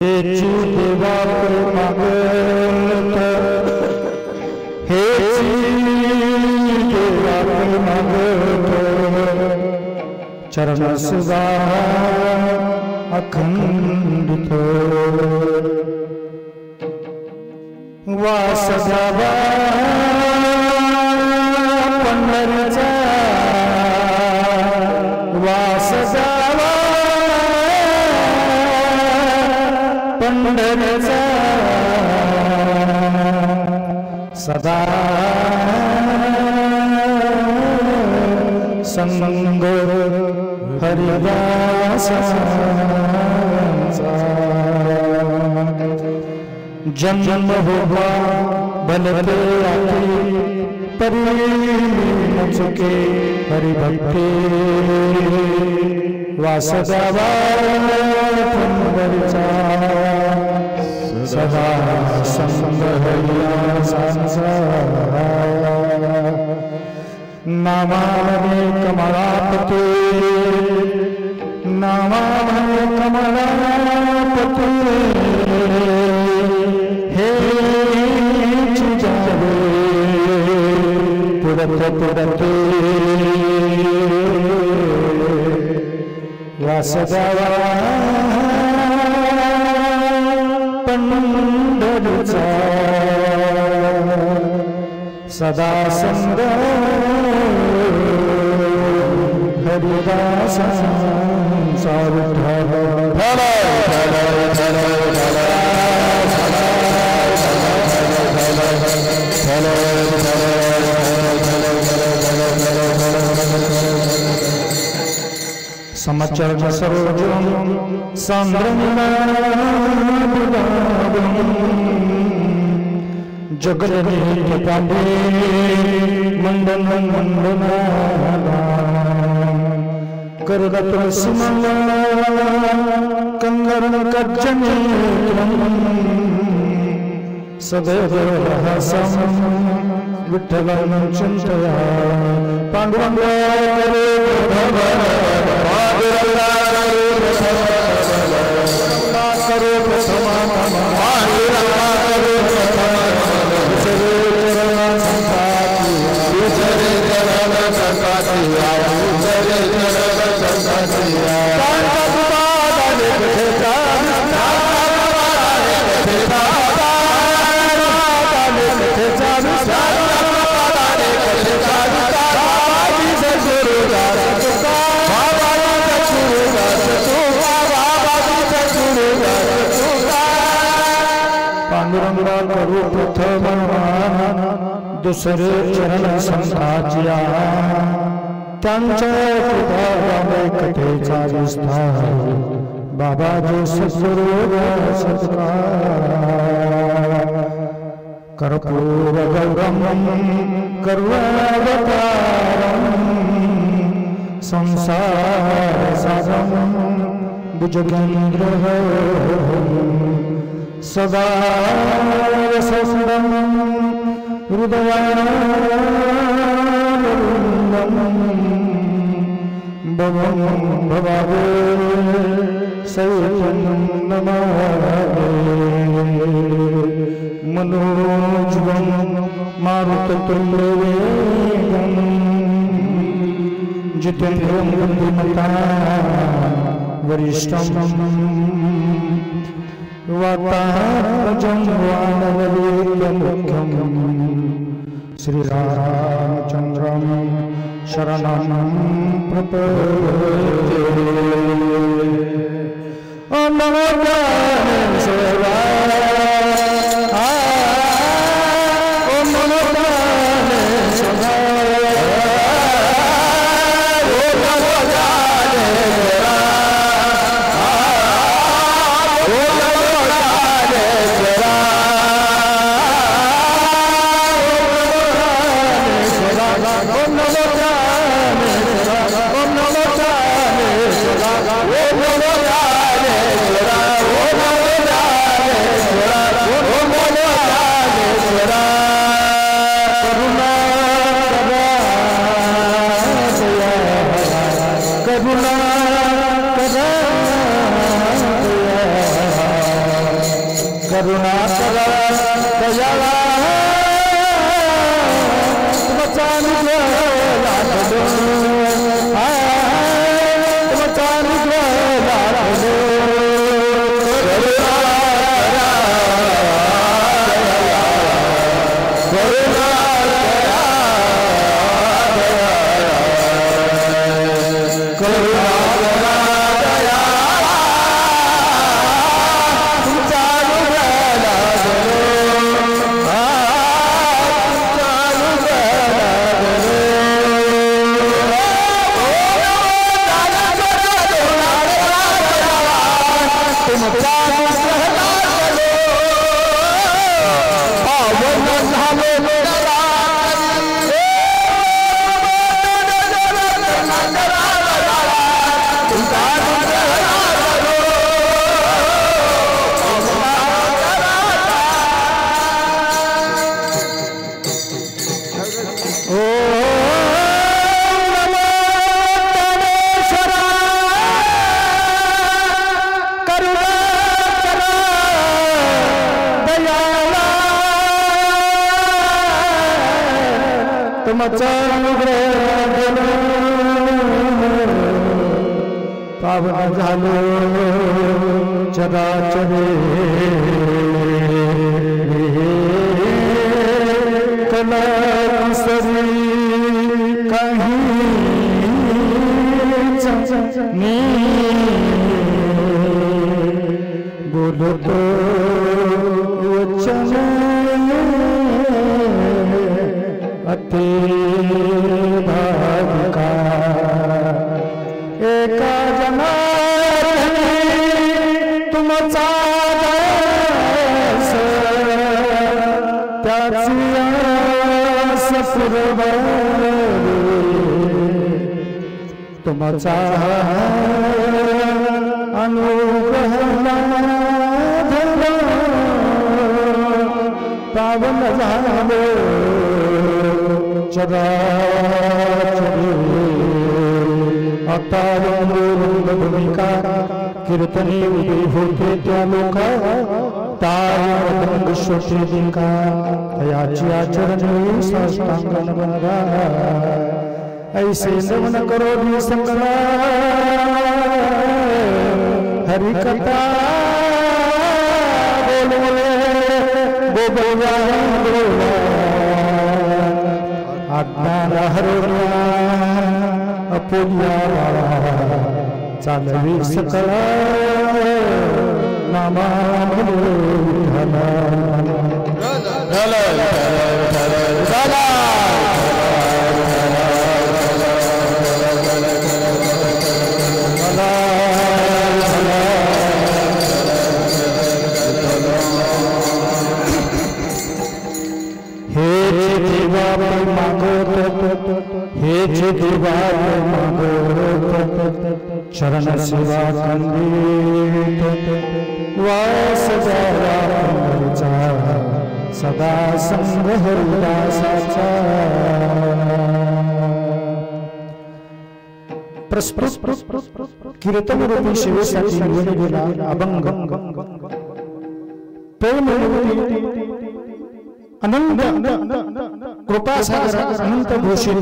हे देवा परमागत हे देवा परमागत चरण सदा अखंडित वासुदेवा पंढरीचा वासुदेवा पंढरीचा सदा संग हरिदासांचा जन्म होगा भलते आते परी न चुके हरिभक्ति वासुदेवा पंढरीचा सदा संग हरिदासांचा नामाने कमलापते नामाने कमलापते हे चिजावे पुरते पुरते वासुदेवा पंढरीचा सदा संग हरिदासांचा विठ्ठल समचरण सरोजम सांद्रम जगन्नीत पांडे मंडन मंडना करगत सुमंगला कंगरन कज्जनेत्रम सदैव रहसम विठ्ठलं चिंतया पांडुरंगा करे करे पांडुरंगा करू प्रथम दुसरे चरण संताच्या त्यांच्या कृपामुळे कथेचा विस्तार बाबाजी सद्गुरू सत्कार कर्पूर गौरम करुणावतारम संसार सारम भुजगेंद्र सदा रससुदं हृदयानन्दं भवं भवावे सैतं नमामि मनोजवं मारुततुल्यवेगं जितेन्द्रियं बुद्धिमतां वरिष्ठं वातात्मजं वानरवीर्यमुख्यं श्रीरामचन्द्रं शरणं प्रपद्ये ॐ नमो ज्ञानेश्वराय ॐ नमो ज्ञानेश्वराय ॐ नमो ज्ञानेश्वराय करुणाकर दयाला बचान पावन झालो चराचरे कलासरी कहीं बोलो तो वचन अति भाविका एका जनार्दनी तुमचा दास त्याची आस पुरवली तुमचा अनुग्रह पावन झालो चराचरे अवतार भूमिका कीर्तने होते त्या लोका तार श्रोते दिनका तयाची आचरण साष्टांग नमनगा ऐसे नमन करो भी संगला हरि कथा बोलो आज्ञा हरोया अपोलिया चालवी सकळ नामा हे देवा चरण सेवा कंदीत वास सदा संग हरिदासाचा कीर्तन रूपी सेवेसाठी निवडलेला अभंग प्रेम अनंत कृपा सागर अनंत घोषित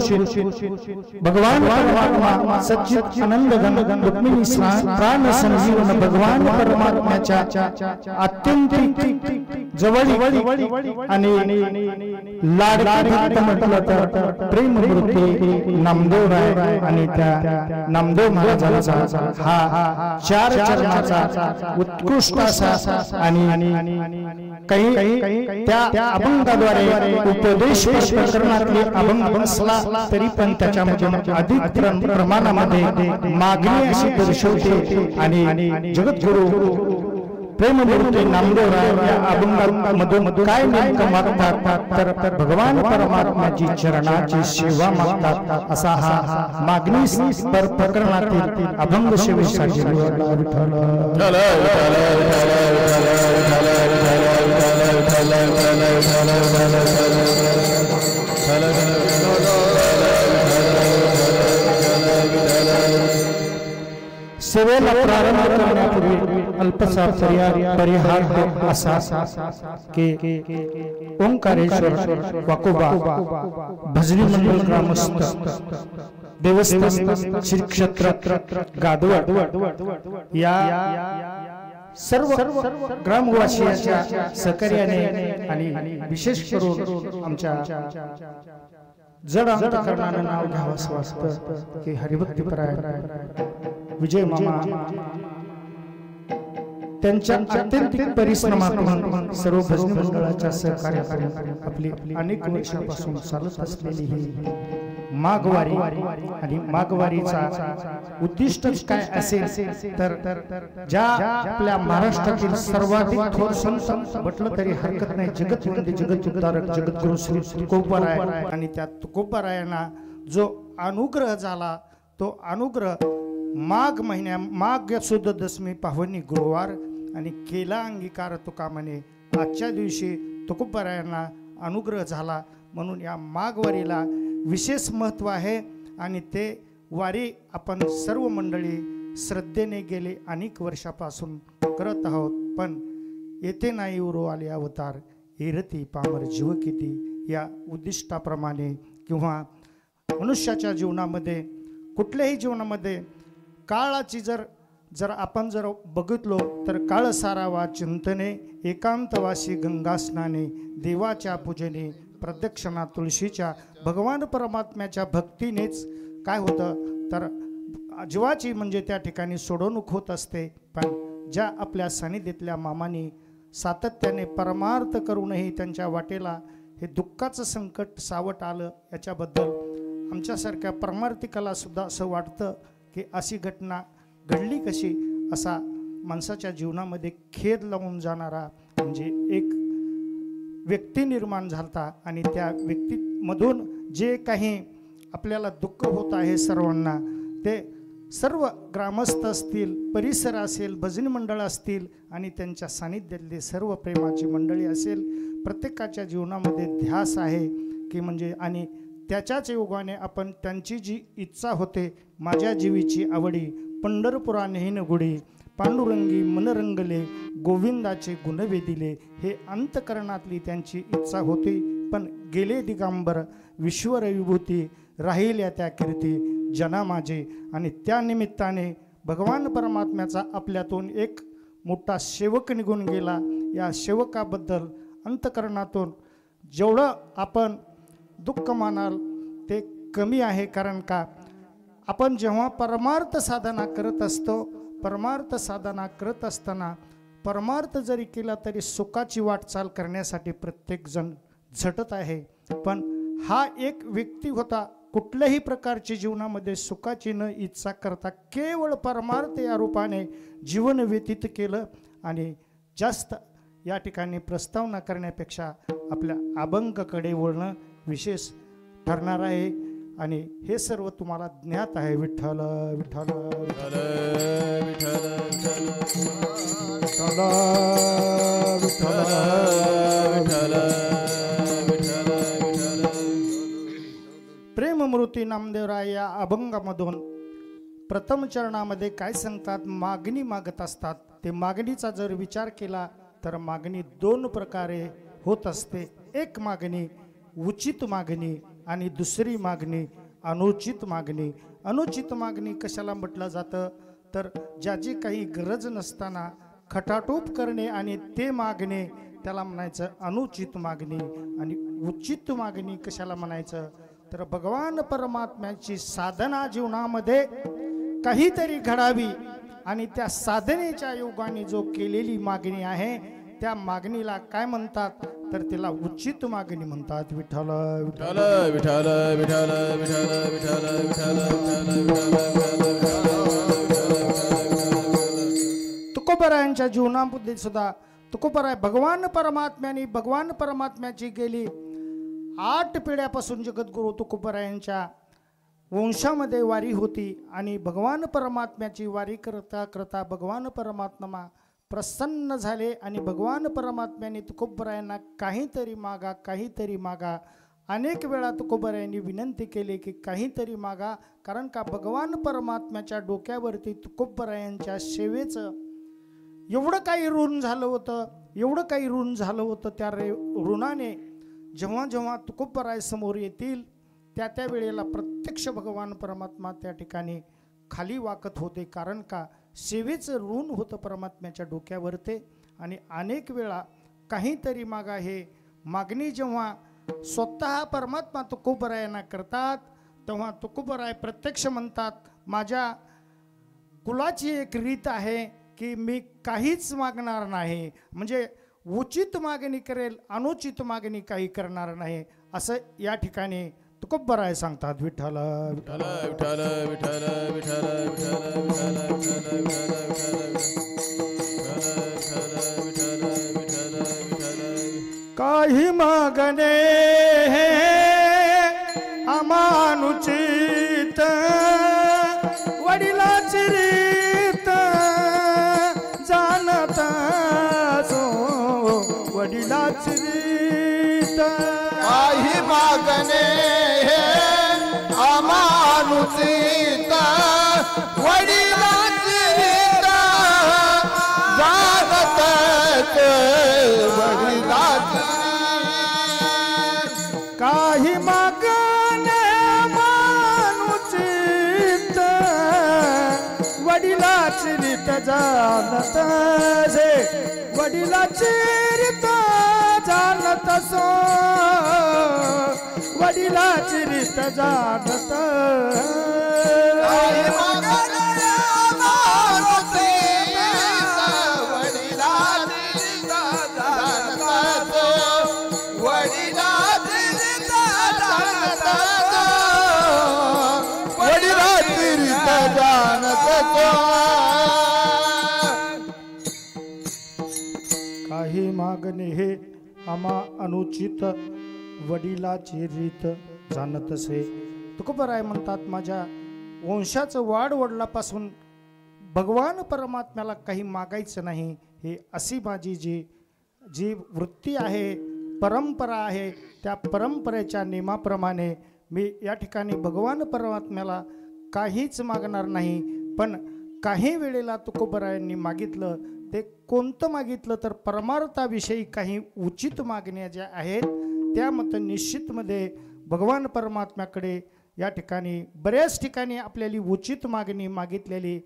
भगवान परमात्मा सच्चित आनंद घन रुक्मिणी प्राण संजीवन भगवान परमात्म्याच्या अत्यंत जवळ आणि लाडका भक्त म्हटलं तर प्रेम मूर्ती नामदेव राय आणि त्या नामदेव महाराजांचा हा चार चरणाचा उत्कृष्ट असा आणि काही त्या अभंगाद्वारे उपदेश प्रकरणातले अभंग असला तरी पण त्याच्यामध्ये अधिक प्रमाणामध्ये मागणी अशी दर्शवते आणि जगद्गुरु प्रेममूर्ती नामदेव राय या अभंगामधून काय नेमकं मागतात तर भगवान परमात्म्याची चरणाची सेवा मागतात असा हा मागणी प्रकरणातील अभंग सेवेसाठी सेवेला प्रारंभ करण्यापूर्वी कल्पसा परिहार हो असा की ओंकारेश्वर वाकोबा भजनी मंडळ ग्रामस्थ देवस्थान श्री क्षेत्र गादवड या सर्व ग्रामवासियांच्या सहकार्याने आणि विशेष करून आमच्या जड अंतकरणाने नाव घ्यावं वाटतं की हरिभक्तीपरायण विजय मामा त्यांच्या अत्यंतिक परिश्रमातून सर्व भजनी मंडळाच्या सहकार्याने आपली अनेक वर्षापासून चालत असलेली ही माघवारी आणि माघवारीचा उद्दिष्ट काय असेल तर ज्या आपल्या महाराष्ट्रातील सर्वाधिक थोर संत म्हटलं तरी हरकत नाही जगत म्हणजे जगत उद्धारक जगद्गुरु श्री तुकोबाराय आणि त्या तुकोबारायांना जो अनुग्रह झाला तो अनुग्रह माघ सुद दशमी पावनी गुरुवार आणि केला अंगीकार तुका म्हणे आजच्या दिवशी तुकोबारायांना अनुग्रह झाला म्हणून या माघवारीला विशेष महत्त्व आहे आणि ते वारी आपण सर्व मंडळी श्रद्धेने गेले अनेक वर्षापासून करत आहोत पण येथे नाही उरो आले अवतार एरती पामर जीव किती या उद्दिष्टाप्रमाणे किंवा मनुष्याच्या जीवनामध्ये कुठल्याही जीवनामध्ये काळाची जर आपण बघितलो तर काळ सारावा चिंतने एकांतवासी गंगा स्नाने देवाच्या पूजने प्रदक्षिणा तुळशीच्या भगवान परमात्म्याच्या भक्तीनेच काय होतं तर जीवाची म्हणजे त्या ठिकाणी सोडवणूक होत असते पण ज्या आपल्या सानिध्यातल्या मामांनी सातत्याने परमार्थ करूनही त्यांच्या वाटेला हे दुःखाचं संकट सावट आलं याच्याबद्दल आमच्यासारख्या परमार्थिकाला सुद्धा असं वाटतं की अशी घटना घडली कशी असा माणसाच्या जीवनामध्ये खेद लावून जाणारा म्हणजे एक व्यक्ती निर्माण झालता आणि त्या व्यक्तीमधून जे काही आपल्याला दुःख होत आहे सर्वांना ते सर्व ग्रामस्थ असतील परिसर असेल भजनी मंडळ असतील आणि त्यांच्या सानिध्यातले सर्व प्रेमाची मंडळी असेल प्रत्येकाच्या जीवनामध्ये ध्यास आहे की म्हणजे आणि त्याच्याच योगाने आपण त्यांची जी इच्छा होते माझ्या जीवीची आवडी पंढरपुरा नेहीन गुढी पांडुरंगी मनरंगले गोविंदाचे गुण वेदिले हे अंतकरणातली त्यांची इच्छा होती पण गेले दिगंबर विश्वर विभूती राहिल्या त्या कीर्ती जना माझे आणि त्या निमित्ताने भगवान परमात्म्याचा आपल्यातून एक मोठा सेवक निघून गेला या सेवकाबद्दल अंतकरणातून जेवढं आपण दुःख मानाल ते कमी आहे कारण का आपण जेव्हा परमार्थ साधना करत असतो परमार्थ साधना करत असताना परमार्थ जरी केला तरी सुखाची वाटचाल करण्यासाठी प्रत्येक जण झटत आहे पण हा एक व्यक्ती होता कुठल्याही प्रकारची जीवनामध्ये सुखाची न इच्छा करता केवळ परमार्थ या रूपाने जीवन व्यतीत केलं आणि जास्त या ठिकाणी प्रस्तावना करण्यापेक्षा आपल्या अभंगाकडे वळणं विशेष ठरणार आहे आणि हे सर्व तुम्हाला ज्ञात आहे विठ्ठल विठ्ठल विठ्ठल प्रेममूर्ती नामदेवराय या अभंगामधून प्रथम चरणामध्ये काय सांगतात मागणी मागत असतात ते मागणीचा जर विचार केला तर मागणी दोन प्रकारे होत असते एक मागणी उचित मागणी आणि दुसरी मागणी अनुचित मागणी अनुचित मागणी कशाला म्हटलं जातं तर ज्याची काही गरज नसताना खटाटोप करणे आणि ते मागणे त्याला म्हणायचं अनुचित मागणी आणि उचित मागणी कशाला म्हणायचं तर भगवान परमात्म्याची साधना जीवनामध्ये काहीतरी घडावी आणि त्या साधनेच्या योगाने जो केलेली मागणी आहे त्या मागणीला काय म्हणतात तर तिला उचित मागणी म्हणतात विठ्ठल विठ्ठल विठ्ठल विठ्ठल विठ्ठल तुकोबारायांच्या जीवनामध्ये सुद्धा तुकोबाराय भगवान परमात्म्याची गेली 8 पिढ्यापासून जगद्गुरु तुकोबारायांच्या वंशामध्ये वारी होती आणि भगवान परमात्म्याची वारी करता करता भगवान परमात्मा प्रसन्न झाले आणि भगवान परमात्म्याने तुकोबारायांना काहीतरी मागा अनेक वेळा तुकोबारायांनी विनंती केली की काहीतरी मागा कारण का भगवान परमात्म्याच्या डोक्यावरती तुकोबारायांच्या सेवेचं एवढं काही ऋण झालं होतं, एवढं काही ऋण झालं होतं. त्या ऋणाने जेव्हा जेव्हा तुकोबराय समोर येतील त्या त्या वेळेला प्रत्यक्ष भगवान परमात्मा त्या ठिकाणी खाली वाकत होते. कारण का, सेवेचं ऋण होतं परमात्म्याच्या डोक्यावर ते. आणि अनेक वेळा काहीतरी मागा हे मागणी जेव्हा स्वतः परमात्मा तुकोबरायांना करतात तेव्हा तुकोबराय प्रत्यक्ष म्हणतात, माझ्या कुलाची एक रीत आहे की मी काहीच मागणार नाही, म्हणजे उचित मागणी करेल, अनुचित मागणी काही करणार नाही, असं या ठिकाणी तुकोबराय सांगतात. विठ्ठल विठ्ठल विठ्ठल विठ्ठल विठ्ठल काही मागणे अमानुचित वडिलाची रीत जाणत सो, वडिलाची रीत काही मागणे अमानुचित वडिलाची रीत जाणत वडिलाची काही मागणे मानुचित वडिलाची रीत जाणत जे, वडिलाची रीत जाणत सो, वडिलाची रीत जाणत. काही मागणे अमानुचित वडिलाची रीत जाणत वडिलाची रीत जाणत वडिलाची रीत जाणत. काही मागणे हे आम्हा अनुचित वडिलाची रीत जाणतसे. तुकोबराय म्हणतात, माझ्या वंशाचं वाढ वडिलापासून भगवान परमात्म्याला काही मागायचं नाही. हे अशी माझी जी वृत्ती आहे, परंपरा आहे, त्या परंपरेच्या नियमाप्रमाणे मी या ठिकाणी भगवान परमात्म्याला काहीच मागणार नाही. पण काही वेळेला तुकोबरायांनी मागितलं, ते कोणतं मागितलं तर परमार्थाविषयी काही उचित मागण्या ज्या आहेत त्या मत निश्चितमध्ये भगवान परमात्म्याकडे या ठिकाणी बऱ्याच ठिकाणी आपल्याला उचित मागणी मागितलेली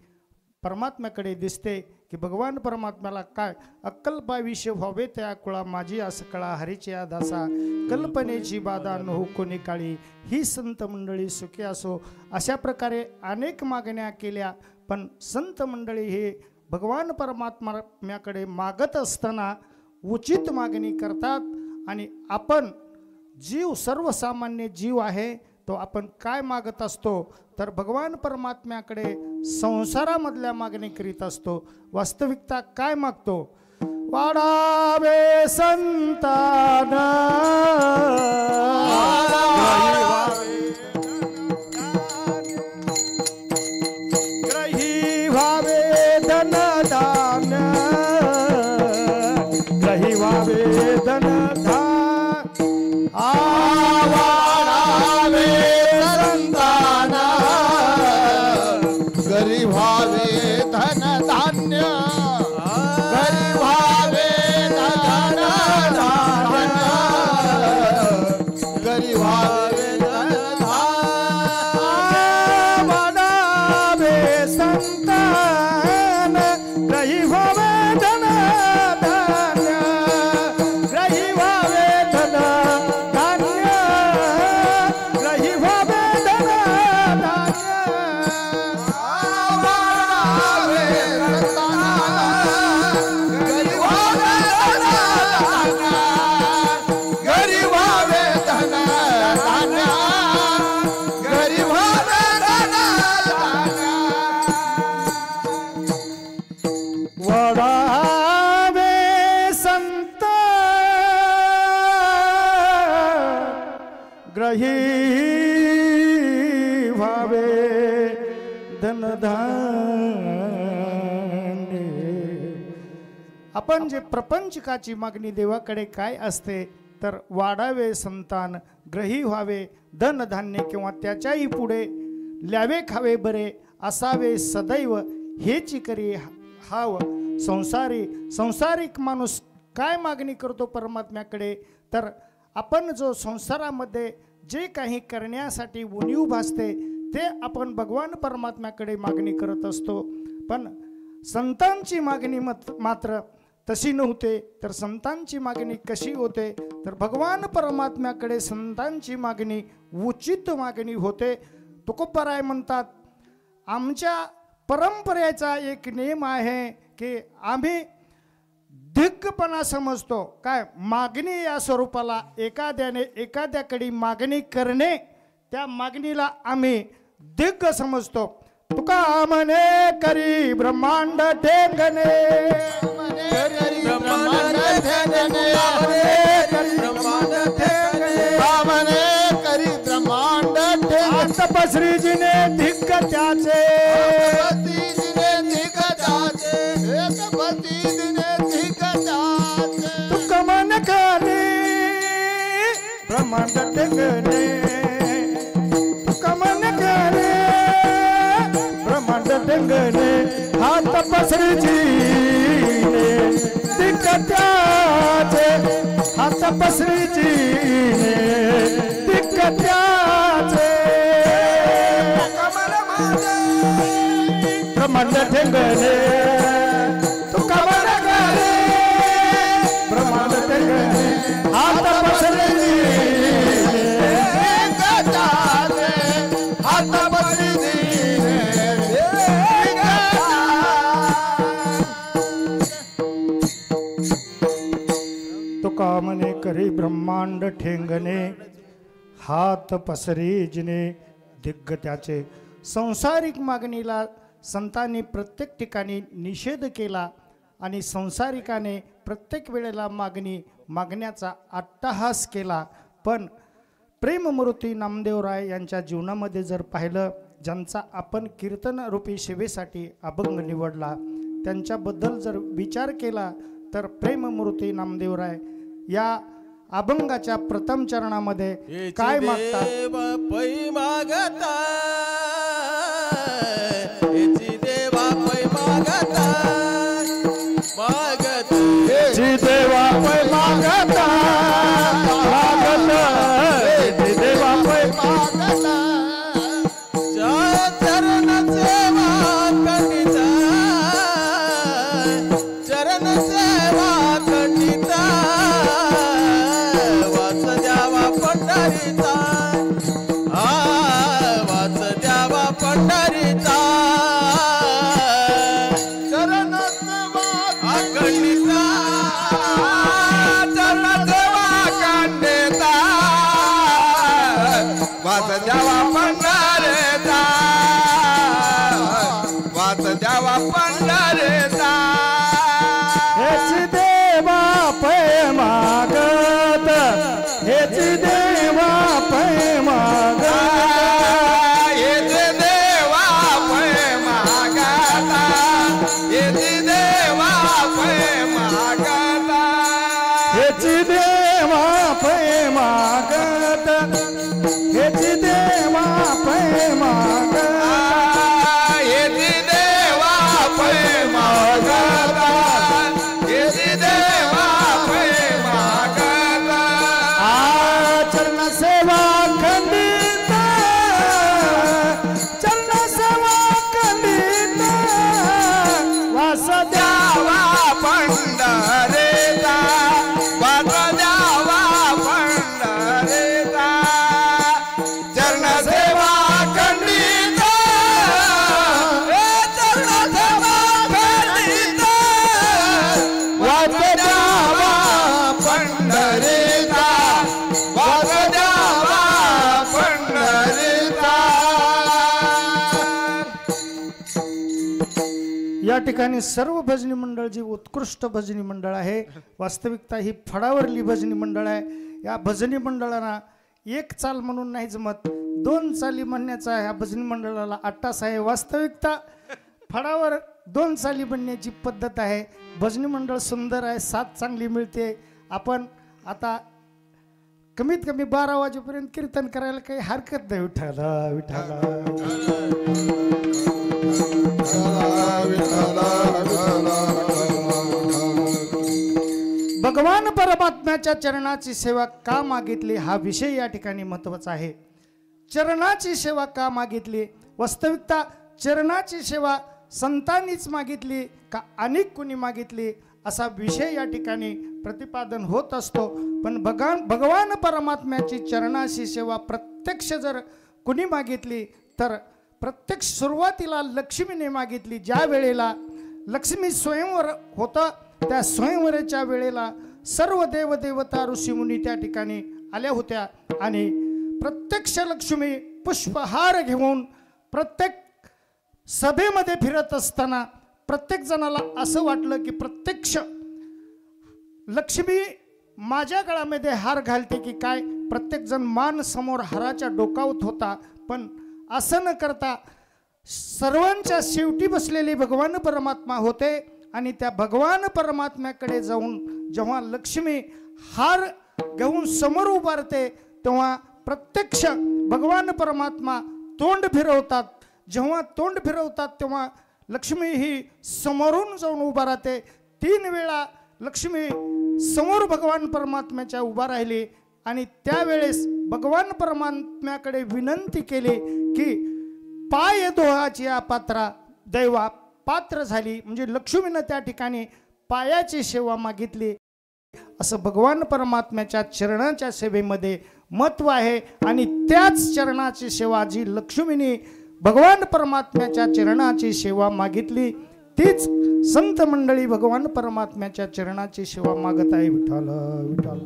परमात्म्याकडे दिसते की भगवान परमात्म्याला काय अक्कल्पाविषयी व्हावे त्या कुळा माझी असं कळा हरीची दासा कल्पनेची बाधा न हो कोणी काळी ही संत मंडळी सुखी असो. अशा प्रकारे अनेक मागण्या केल्या. पण संत मंडळी हे भगवान परमात्म्याकडे मागत असताना उचित मागणी करतात. आणि आपण जीव सर्वसामान्य जीव आहे तो आपण काय मागत असतो तर भगवान परमात्म्याकडे संसारामधल्या मागणी करीत असतो. वास्तविकता काय मागतो? वाढावे संतान ग्रही व्हावे धनदान ग्रही व्हावे धनदान वाढावे संतान गरीब व्हावे धन धान्य गरीब व्हावे धन धान्य गरीब व्हावे धन वाढावे संतान ग्रही व्हावे धनधान्य ग्रही व्हावे धनधान्य ग्रही व्हावे धनधान्य वाढावे संतान गरीब व्हावे गरीब व्हावे धन धान्य गरीब व्हावे धन धान्य वाढावे संत ग्रही व्हावे धनधान्य. आपण जे प्रपंचकाची मागणी देवाकडे काय असते तर वाढावे संतान ग्रही व्हावे धनधान्य किंवा त्याच्याही पुढे ल्यावे खावे बरे असावे सदैव हेची करी हाव संसारिक माणूस काय मागणी करतो परमात्म्याकडे, तर आपण जो संसारामध्ये जे काही करण्यासाठी उणीव भासते ते आपण भगवान परमात्म्याकडे मागणी करत असतो. पण संतांची मागणी मात्र तशी नव्हते. तर संतांची मागणी कशी होते, तर भगवान परमात्म्याकडे संतांची मागणी उचित मागणी होते. तुकोबराय म्हणतात, आमच्या परंपरेचा एक नियम आहे की आम्ही धिक्कपणा समजतो. काय मागणी या स्वरूपाला एखाद्याकडे मागणी करणे, त्या मागणीला आम्ही दिग्ग समजतो. तुका म्हणे करी ब्रह्मांड ठेंगणे, ब्रह्मांड ठेंगणे, ब्रह्मांड ठेंगणे, करी ब्रह्मांड ठेंगणे. तपश्रीजीने धिक्क त्याचे, तुका मन करी ब्रह्मांड ठेंगणे, तुका मन करी ब्रह्मांड ठेंगणे. हा तपश्रीजीने धिक्क त्याचे, हा तपश्रीजीने धिक्क त्याचे. ब्रह्मांड ठेंगणे, तुका मन करी ब्रह्मांड ठेंगणे. हा तपश्रीजीने धिक्क त्याचे, हा तपश्रीजीने धिक्क त्याचे. तुका म्हणे करी ब्रह्मांड ठेंगणे, हात पसरी जिने दिग्ग त्याचे. संसारिक मागणीला संतांनी प्रत्येक ठिकाणी निषेध केला आणि संसारिकाने प्रत्येक वेळेला मागण्याचा अट्टहास केला. पण प्रेममूर्ती नामदेवराय यांच्या जीवनामध्ये जर पाहिलं, ज्यांचा आपण कीर्तन रूपी सेवेसाठी अभंग निवडला, त्यांच्याबद्दल जर विचार केला तर प्रेममूर्ती नामदेवराय या अभंगाच्या प्रथम चरणामध्ये काय मागतात. पै मागता, हेची देवा पै मागता, मागत हेची देवा पै मागता, मागत हेची देवा पै मागता. चरण सेवा कंडिता, चरण सेवा कंडिता, वाच द्यावा पंढरीचा, वाच द्यावा पंढरीचा. चरण सेवा कंडिता, चरण सेवा कंडिता, वाच द्यावा पंढरीचा, वाच द्यावा पंढरीचा. हेची देवा पै मागत, हेची देवा पै मागत, हेची देवा पै मागता, हेची देवा पै मागता, हेची देवा पै मागत, हेची देवा पै मागत. हेची देवा पै मागता, हेची देवा पै मागता. चरण सेवा खंडित, चरण सेवा खंडित, वास द्यावा पंढरीचा, वाच द्यावा पंढरीचा. चरण सेवा खंडित, चरण सेवा खंडित, वाच द्यावा पंढरीचा, वाच द्यावा पंढरीचा. या ठिकाणी सर्व भजनी मंडळ जी उत्कृष्ट भजनी मंडळ आहे, वास्तविकता ही फडावरली भजनी मंडळ आहे. या भजनी मंडळांना एक चाल म्हणून नाही जमत, दोन चाली म्हणण्याचा ह्या भजनी मंडळाला अट्टास आहे. वास्तविकता फडावर दोन चाली म्हणण्याची पद्धत आहे. भजनी मंडळ सुंदर आहे, साथ चांगली मिळते. आपण आता कमीत कमी 12 वाजेपर्यंत कीर्तन करायला काही हरकत नाही. विठ्ठला विठ्ठला विठ्ठला विठ्ठला भगवान परमात्म्याच्या चरणाची सेवा का मागितली हा विषय या ठिकाणी महत्त्वाचा आहे। चरणाची सेवा का मागितली? वास्तविकता चरणाची सेवा संतांनीच मागितली का अनेक कुणी मागितली असा विषय या ठिकाणी प्रतिपादन होत असतो। पण भगवान परमात्म्याची चरणाची सेवा प्रत्यक्ष जर कुणी मागितली तर प्रत्यक्ष सुरुवातीला लक्ष्मीने मागितली। ज्या वेळेला लक्ष्मी स्वयंवर होता त्या स्वयंवराच्या वेळेला सर्व देवदेवता ऋषीमुनी त्या ठिकाणी आल्या होत्या आणि प्रत्यक्ष लक्ष्मी पुष्पहार घेऊन प्रत्येक सभेमध्ये फिरत असताना प्रत्येक जणाला असं वाटलं की प्रत्यक्ष लक्ष्मी माझ्या गळ्यामध्ये हार घालते की काय। प्रत्येक जण मान समोर हाराच्या डोकावत होता, पण असं न करता सर्वांच्या शेवटी बसलेले भगवान परमात्मा होते आणि त्या भगवान परमात्म्याकडे जाऊन जेव्हा लक्ष्मी हार घेऊन समोर उभारते तेव्हा प्रत्यक्ष भगवान परमात्मा तोंड फिरवतात। जेव्हा तोंड फिरवतात तेव्हा लक्ष्मी ही समोरून जाऊन उभा राहते। 3 वेळा लक्ष्मी समोर भगवान परमात्म्याच्या उभा राहिली आणि त्यावेळेस भगवान परमात्म्याकडे विनंती केली की पाय दोहाची पात्रा दैवा पात्र झाली, म्हणजे लक्ष्मीनं त्या ठिकाणी पायाची सेवा मागितली। असं भगवान परमात्म्याच्या चरणाच्या सेवेमध्ये महत्व आहे आणि त्याच चरणाची सेवा जी लक्ष्मीने भगवान परमात्म्याच्या चरणाची सेवा मागितली तीच संत मंडळी भगवान परमात्म्याच्या चरणाची सेवा मागत आहे। विठ्ठल विठ्ठल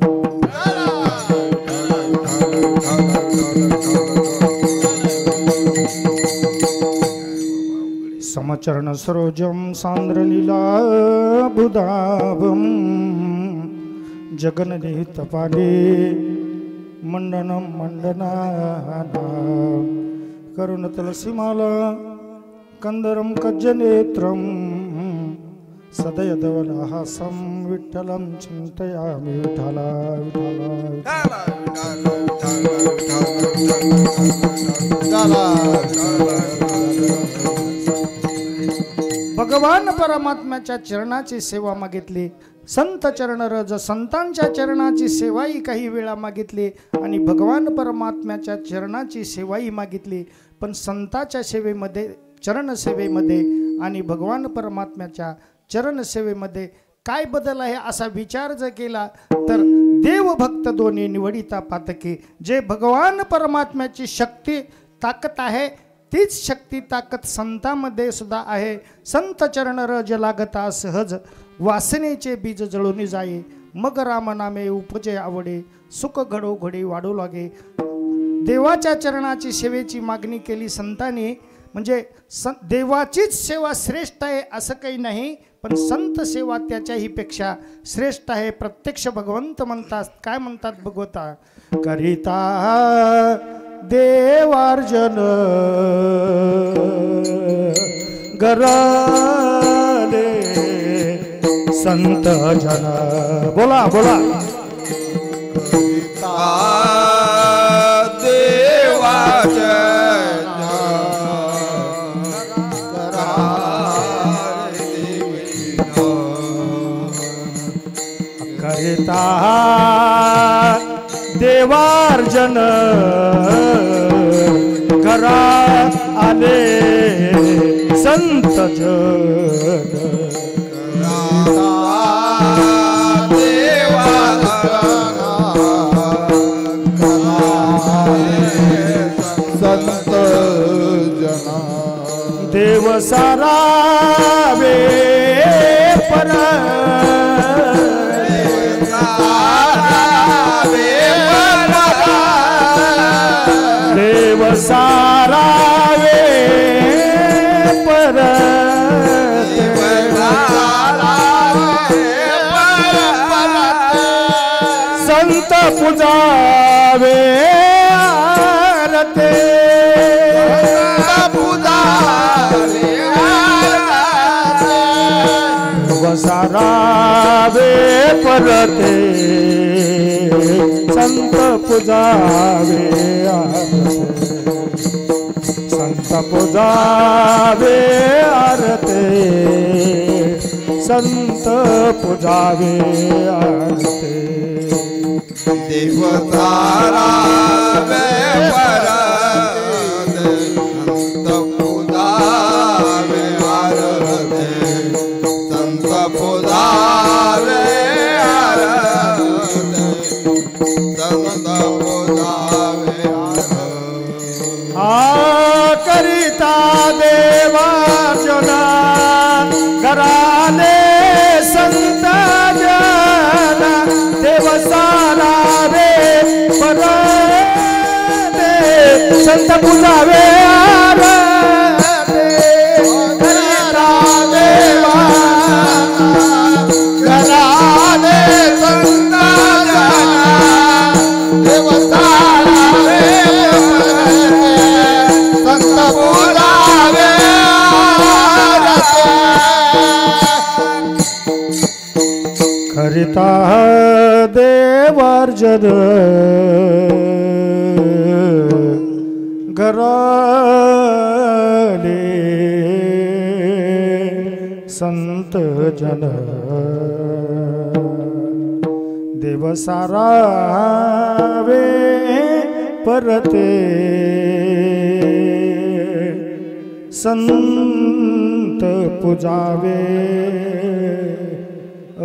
समचरण सरोजम सांद्रलीला बुधाभम जगन्निहित पाले मंडनम मंडनाना करुण तुलसीमाला कंदरम कज्जनेत्रम सदयदवलहासं विठ्ठलं चिन्तयामि विठ्ठला भगवान परमात्म्याच्या चरणाची सेवा मागितली। संत चरण रज संतांच्या चरणाची सेवाही काही वेळा मागितली आणि भगवान परमात्म्याच्या चरणाची सेवाही मागितली। पण संताच्या सेवेमध्ये चरण सेवेमध्ये आणि भगवान परमात्म्याच्या चरण सेवेमध्ये काय बदल आहे असा विचार जर केला तर देव भक्त दोन्ही निवडिता पातकी। जे भगवान परमात्म्याची शक्ती ताकद आहे तीच शक्ती ताकद संतांमध्ये सुद्धा आहे। संत चरण रज लागता सहज वासनेचे बीज जळून जाये, मग राम नामे उपजे आवडे, सुख घडो घडी वाढू लागे। देवाच्या चरणाची सेवेची मागणी केली संतांनी, म्हणजे देवाचीच सेवा श्रेष्ठ आहे असं काही नाही, पण संत सेवा त्याच्याही पेक्षा श्रेष्ठ आहे। प्रत्यक्ष भगवंत म्हणतात, काय म्हणतात भगवता, करिता देवार्जन गराले संत जन। बोला बोला करिता देवार्जन करा आले संत जन। संत जना देव सारा वे पर देव सारा वे पर संत पूजावे आरते वसारावे परते संत पूजावे आरते संत पूजावे आरते संत पुजावे आरते देवतारा परत संत पुजावे आरते संत पुजावे आरते संत पुजावे करिता देवार्चना कराले संत जन देव सारावे परते संत पुजावे आरते करिता देवा कराले संत जन देव सारावे संत पुजावे करिता देवार्जन गराले संत जन देव सारावे परते संत पुजावे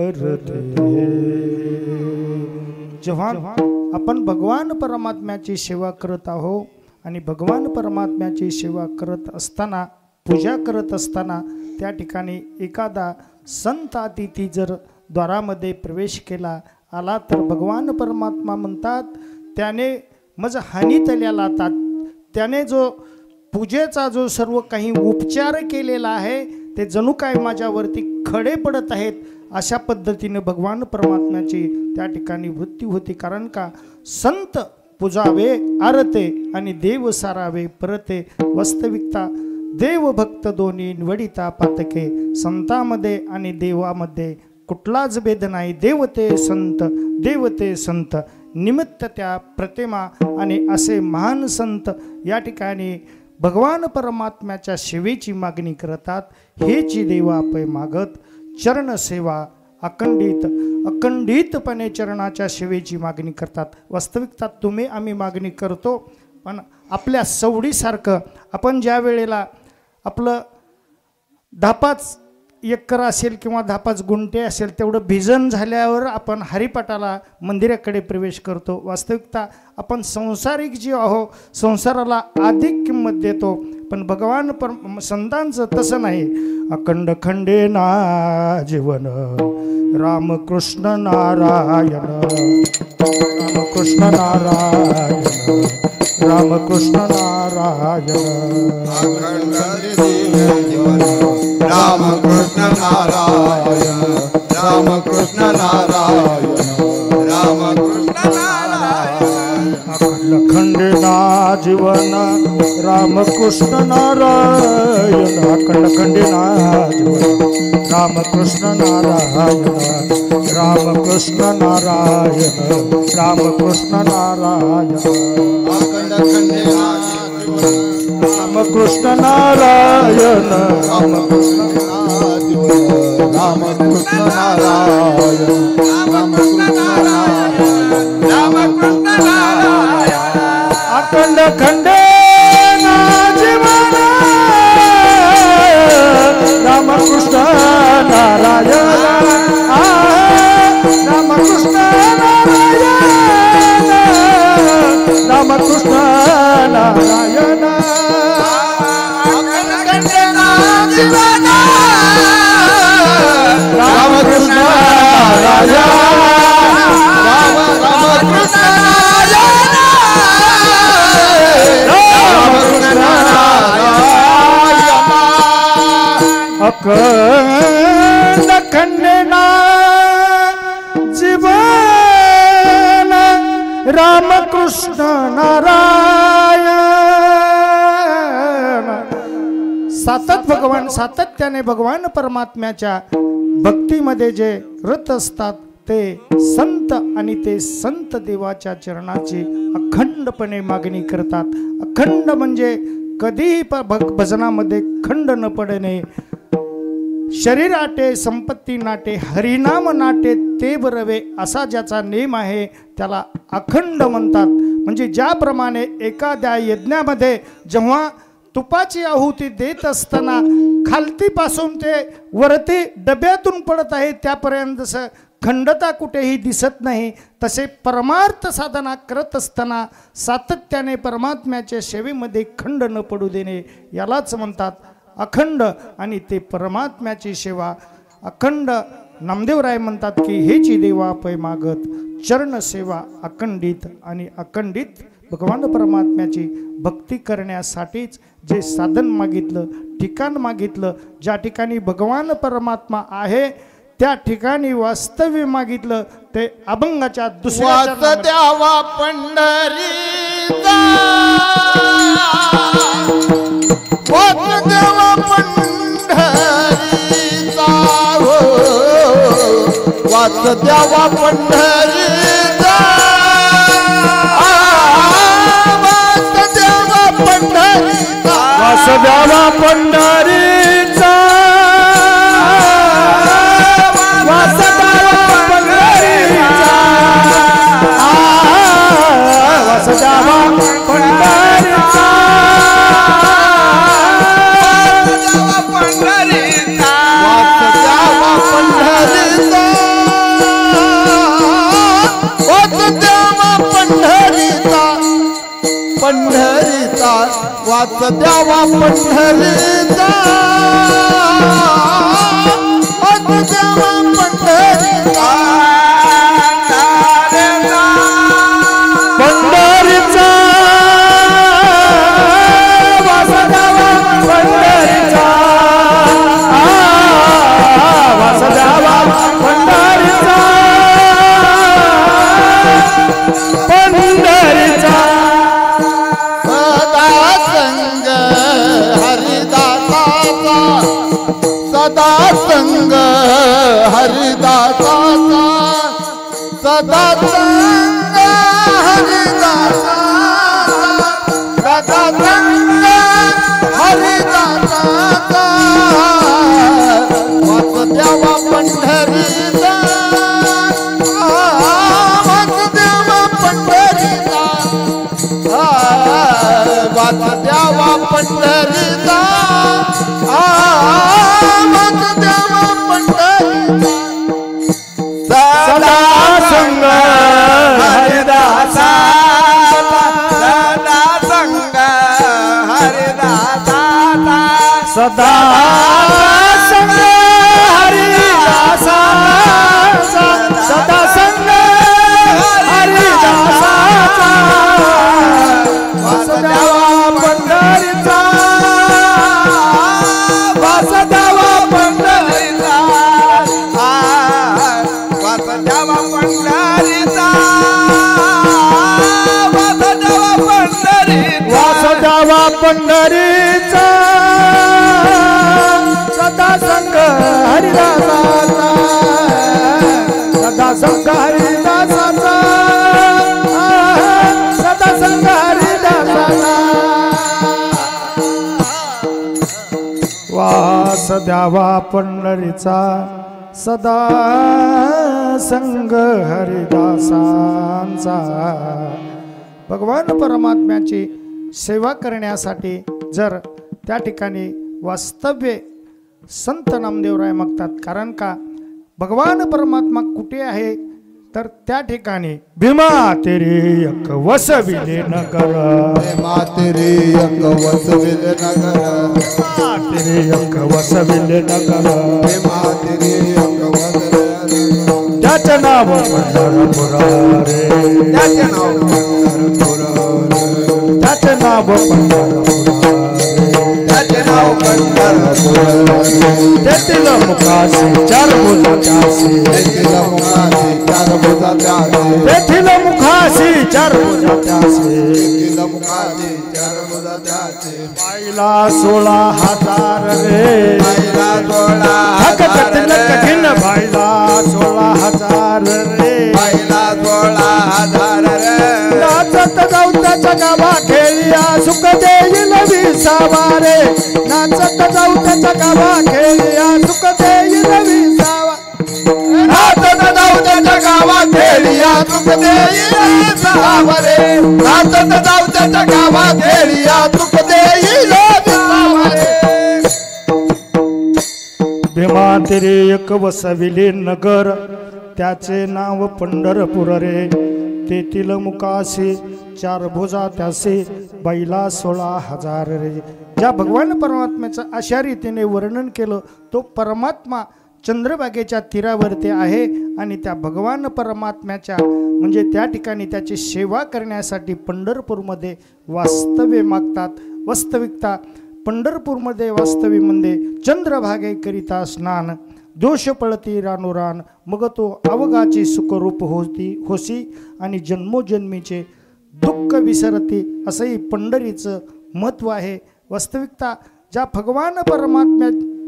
अर्थे जेव्हा आपण भगवान परमात्म्याची सेवा करत आहोत आणि भगवान परमात्म्याची सेवा करत असताना पूजा करत असताना त्या ठिकाणी एखादा संत अतिथी जर द्वारामध्ये प्रवेश केला आला तर भगवान परमात्मा म्हणतात त्याने मज हानी तल्या लातात त्याने जो पूजेचा जो सर्व काही उपचार केलेला आहे ते जणू काय माझ्यावरती खडे पडत आहेत अशा पद्धतीने भगवान परमात्म्याची त्या ठिकाणी वृत्ती होती कारण का संत पूजावे आरते आणि देव सारावे परते वास्तविकता देव भक्त दोन्ही निवडिता पातके संतामध्ये आणि देवामध्ये कुठलाच भेद नाही देवते संत निमित्त त्या प्रतिमा आणि असे महान संत या ठिकाणी भगवान परमात्म्याच्या सेवेची मागणी करतात हेची देवा आपे मागत चरण सेवा अखंडितपणे चरणाच्या सेवेची मागणी करतात वास्तविकता तुम्ही आम्ही मागणी करतो पण आपल्या सवडीसारखं आपण ज्या वेळेला आपलं 10-5 एकर असेल किंवा 10-5 गुंठे असेल तेवढं भिजन झाल्यावर आपण हरिपाठाला मंदिराकडे प्रवेश करतो वास्तविकता आपण संसारिक जीव आहो संसाराला अधिक किंमत देतो पण भगवान संतांचं तसं नाही अखंड खंडे ना जीवन रामकृष्ण नारायण रामकृष्ण नारायण रामकृष्ण नारायण रामकृष्ण नारायण रामकृष्ण नारायण रामकृष्ण नारायण अखंड खंडेना जीवन रामकृष्ण नारायण अखंड खंडेना जीवन रामकृष्ण नारायण रामकृष्ण नारायण रामकृष्ण नारायण अखंड खंडेना रामकृष्ण नारायण रामकृष्ण रामकृष्ण नारायण रामकृष्ण नारायण रामकृष्ण नारायण अखंड खंडे ना जीवन रामकृष्ण नारायण रामकृष्ण नारायण रामकृष्ण नारायण रामकृष्ण अखंड खंडेना जीवन रामकृष्ण नारायण सातत्याने भगवान परमात्म्याच्या भक्तीमध्ये जे रत असतात ते संत आणि ते संत देवाच्या चरणाची अखंडपणे मागणी करतात अखंड म्हणजे कधीही भजनामध्ये खंड न पडणे शरीर आटे संपत्ती नाटे हरिनाम नाटे ते बरवे असा ज्याचा नेम आहे त्याला अखंड म्हणतात. म्हणजे ज्याप्रमाणे एखाद्या यज्ञामध्ये जेव्हा तुपाची आहुती देत असताना खालतीपासून ते वरती डब्यातून पडत आहे त्यापर्यंत जसं खंडता कुठेही दिसत नाही, तसे परमार्थ साधना करत असताना सातत्याने परमात्म्याच्या सेवेमध्ये खंड न पडू देणे यालाच म्हणतात अखंड. आणि ते परमात्म्याची सेवा अखंड. नामदेवराय म्हणतात की हेची देवा पै मागत चरण सेवा अखंडित. आणि अखंडित भगवान परमात्म्याची भक्ती करण्यासाठीच जे साधन मागितलं, ठिकाण मागितलं, ज्या ठिकाणी भगवान परमात्मा आहे त्या ठिकाणी वास्तव्य मागितलं ते अभंगाच्या दुसऱ्या द्यावा पंढरीचा, वास द्यावा पंढरीचा, वास द्यावा पंढरीचा, वास द्यावा पंढरीचा, वास द्यावा पंढरीचा, वास द्यावा पंढरीचा, वास द्यावा पंढरीचा, पंढरीचा, वास द्यावा पंढरीचा, वास द्यावा पंढरीचा, पंढरीचा, वास द्यावा पंढरीचा, वास द्यावा पंढरीचा, पंढरीचा. सदा संग हरिदासाचा, सदा संग हरिदासाचा, सदा संग हरिदासाचा, वास द्यावा पंढरीचा, वास द्यावा पंढरीचा, वास द्यावा पंढरीचा, सदा संग हरिदासा, सदा संग हरिदासा, सदा संग हरिदासा, सदा संग हरिदासा, वास द्यावा पंढरीचा, वास द्यावा पंढरीचा, वास द्यावा पंढरीचा, वास द्यावा पंढरीचा, वास द्यावा पंढरीचा, सदा संग हरिदासाचा, सदा संग हरिदासाचा, सदा संग हरिदासाचा, वास द्यावा पंढरीचा, सदा संग हरिदासांचा. भगवान परमात्म्याची सेवा करण्यासाठी जर त्या ठिकाणी वास्तव्य संत नामदेवराय मागतात. कारण का भगवान परमात्मा कुठे आहे तर त्या ठिकाणी भीमा तेरे एक वसविले नगर, भीमा तेरे एक वसविले नगर, तेरे एक वसविले नगर, भीमा तेरे एक वसविले नगर, त्याचे नाव पंढरपूर रे, त्याचे नाव पंढरपूर रे, त्याचे नाव पंढरपूर रे, त्याचे नाव पंढरपूर रे, तेथील मुखाशी चार भुजा त्यासी, तेथील मुखाशी चार भुजा त्यासी, तेथील मुखाशी चार भुजा त्यासी, तेथील मुखाशी चार भुजा त्यासी, पाहिला 16,000 रे, पाहिला 16,000 कठीण पाहिला 16,000 रे, पाहिला 16,000 रे, नाचत जाऊ त्याच्या गावा खेळिया सुख देईल विसावा रे, नाचत जाऊ त्याच्या गावा खेळिया सुख सुख देईल विसावा नाचत जाऊ त्याच्या गावात खेळिया सुख देईल सावरे नाचत जाऊ त्याच्या गावात खेळिया सुख देईल सावरे भीमा तेरे एक वसविले नगर त्याचे नाव पंढरपूर रे तेथील मुकासे चार भुजा त्यासे बैला 16,000 रे। ज्या भगवान परमात्म्याचं अशा रीतीने वर्णन केलं तो परमात्मा चंद्रभागेच्या तीरावरती आहे आणि त्या भगवान परमात्म्याच्या म्हणजे त्या ठिकाणी त्याची सेवा करण्यासाठी पंढरपूरमध्ये वास्तव्य मागतात। वास्तविकता पंढरपूरमध्ये वास्तव्यामध्ये चंद्रभागेकरिता स्नान दोष पळती रानुरान मग तो अवघाची सुखरूप होसी आणि जन्मोजन्मीचे दुःख विसरती असंही पंढरीचं महत्त्व आहे। वास्तविकता ज्या भगवान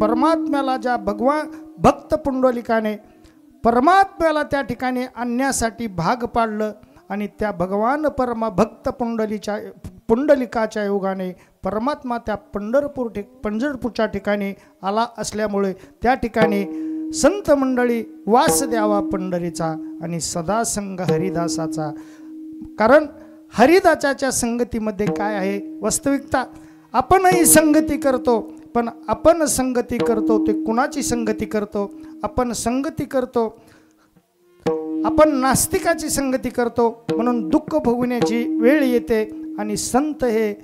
परमात्म्याला ज्या भगवान भक्त पुंडलिकाने परमात्म्याला त्या ठिकाणी आणण्यासाठी भाग पाडलं आणि त्या भगवान भक्त पुंडलिकाच्या योगाने परमात्मा त्या पंढरपूरच्या ठिकाणी आला असल्यामुळे त्या ठिकाणी संत मंडळी वास द्यावा पंढरीचा आणि सदा संग हरिदासाचा। कारण हरिदासाच्या संगतीमध्ये काय आहे वास्तविकता आपणही संगती करतो पण आपण संगती करतो ते कुणाची संगती करतो आपण संगती करतो आपण नास्तिकाची संगती करतो म्हणून दुःख भोगण्याची वेळ येते आणि संत हे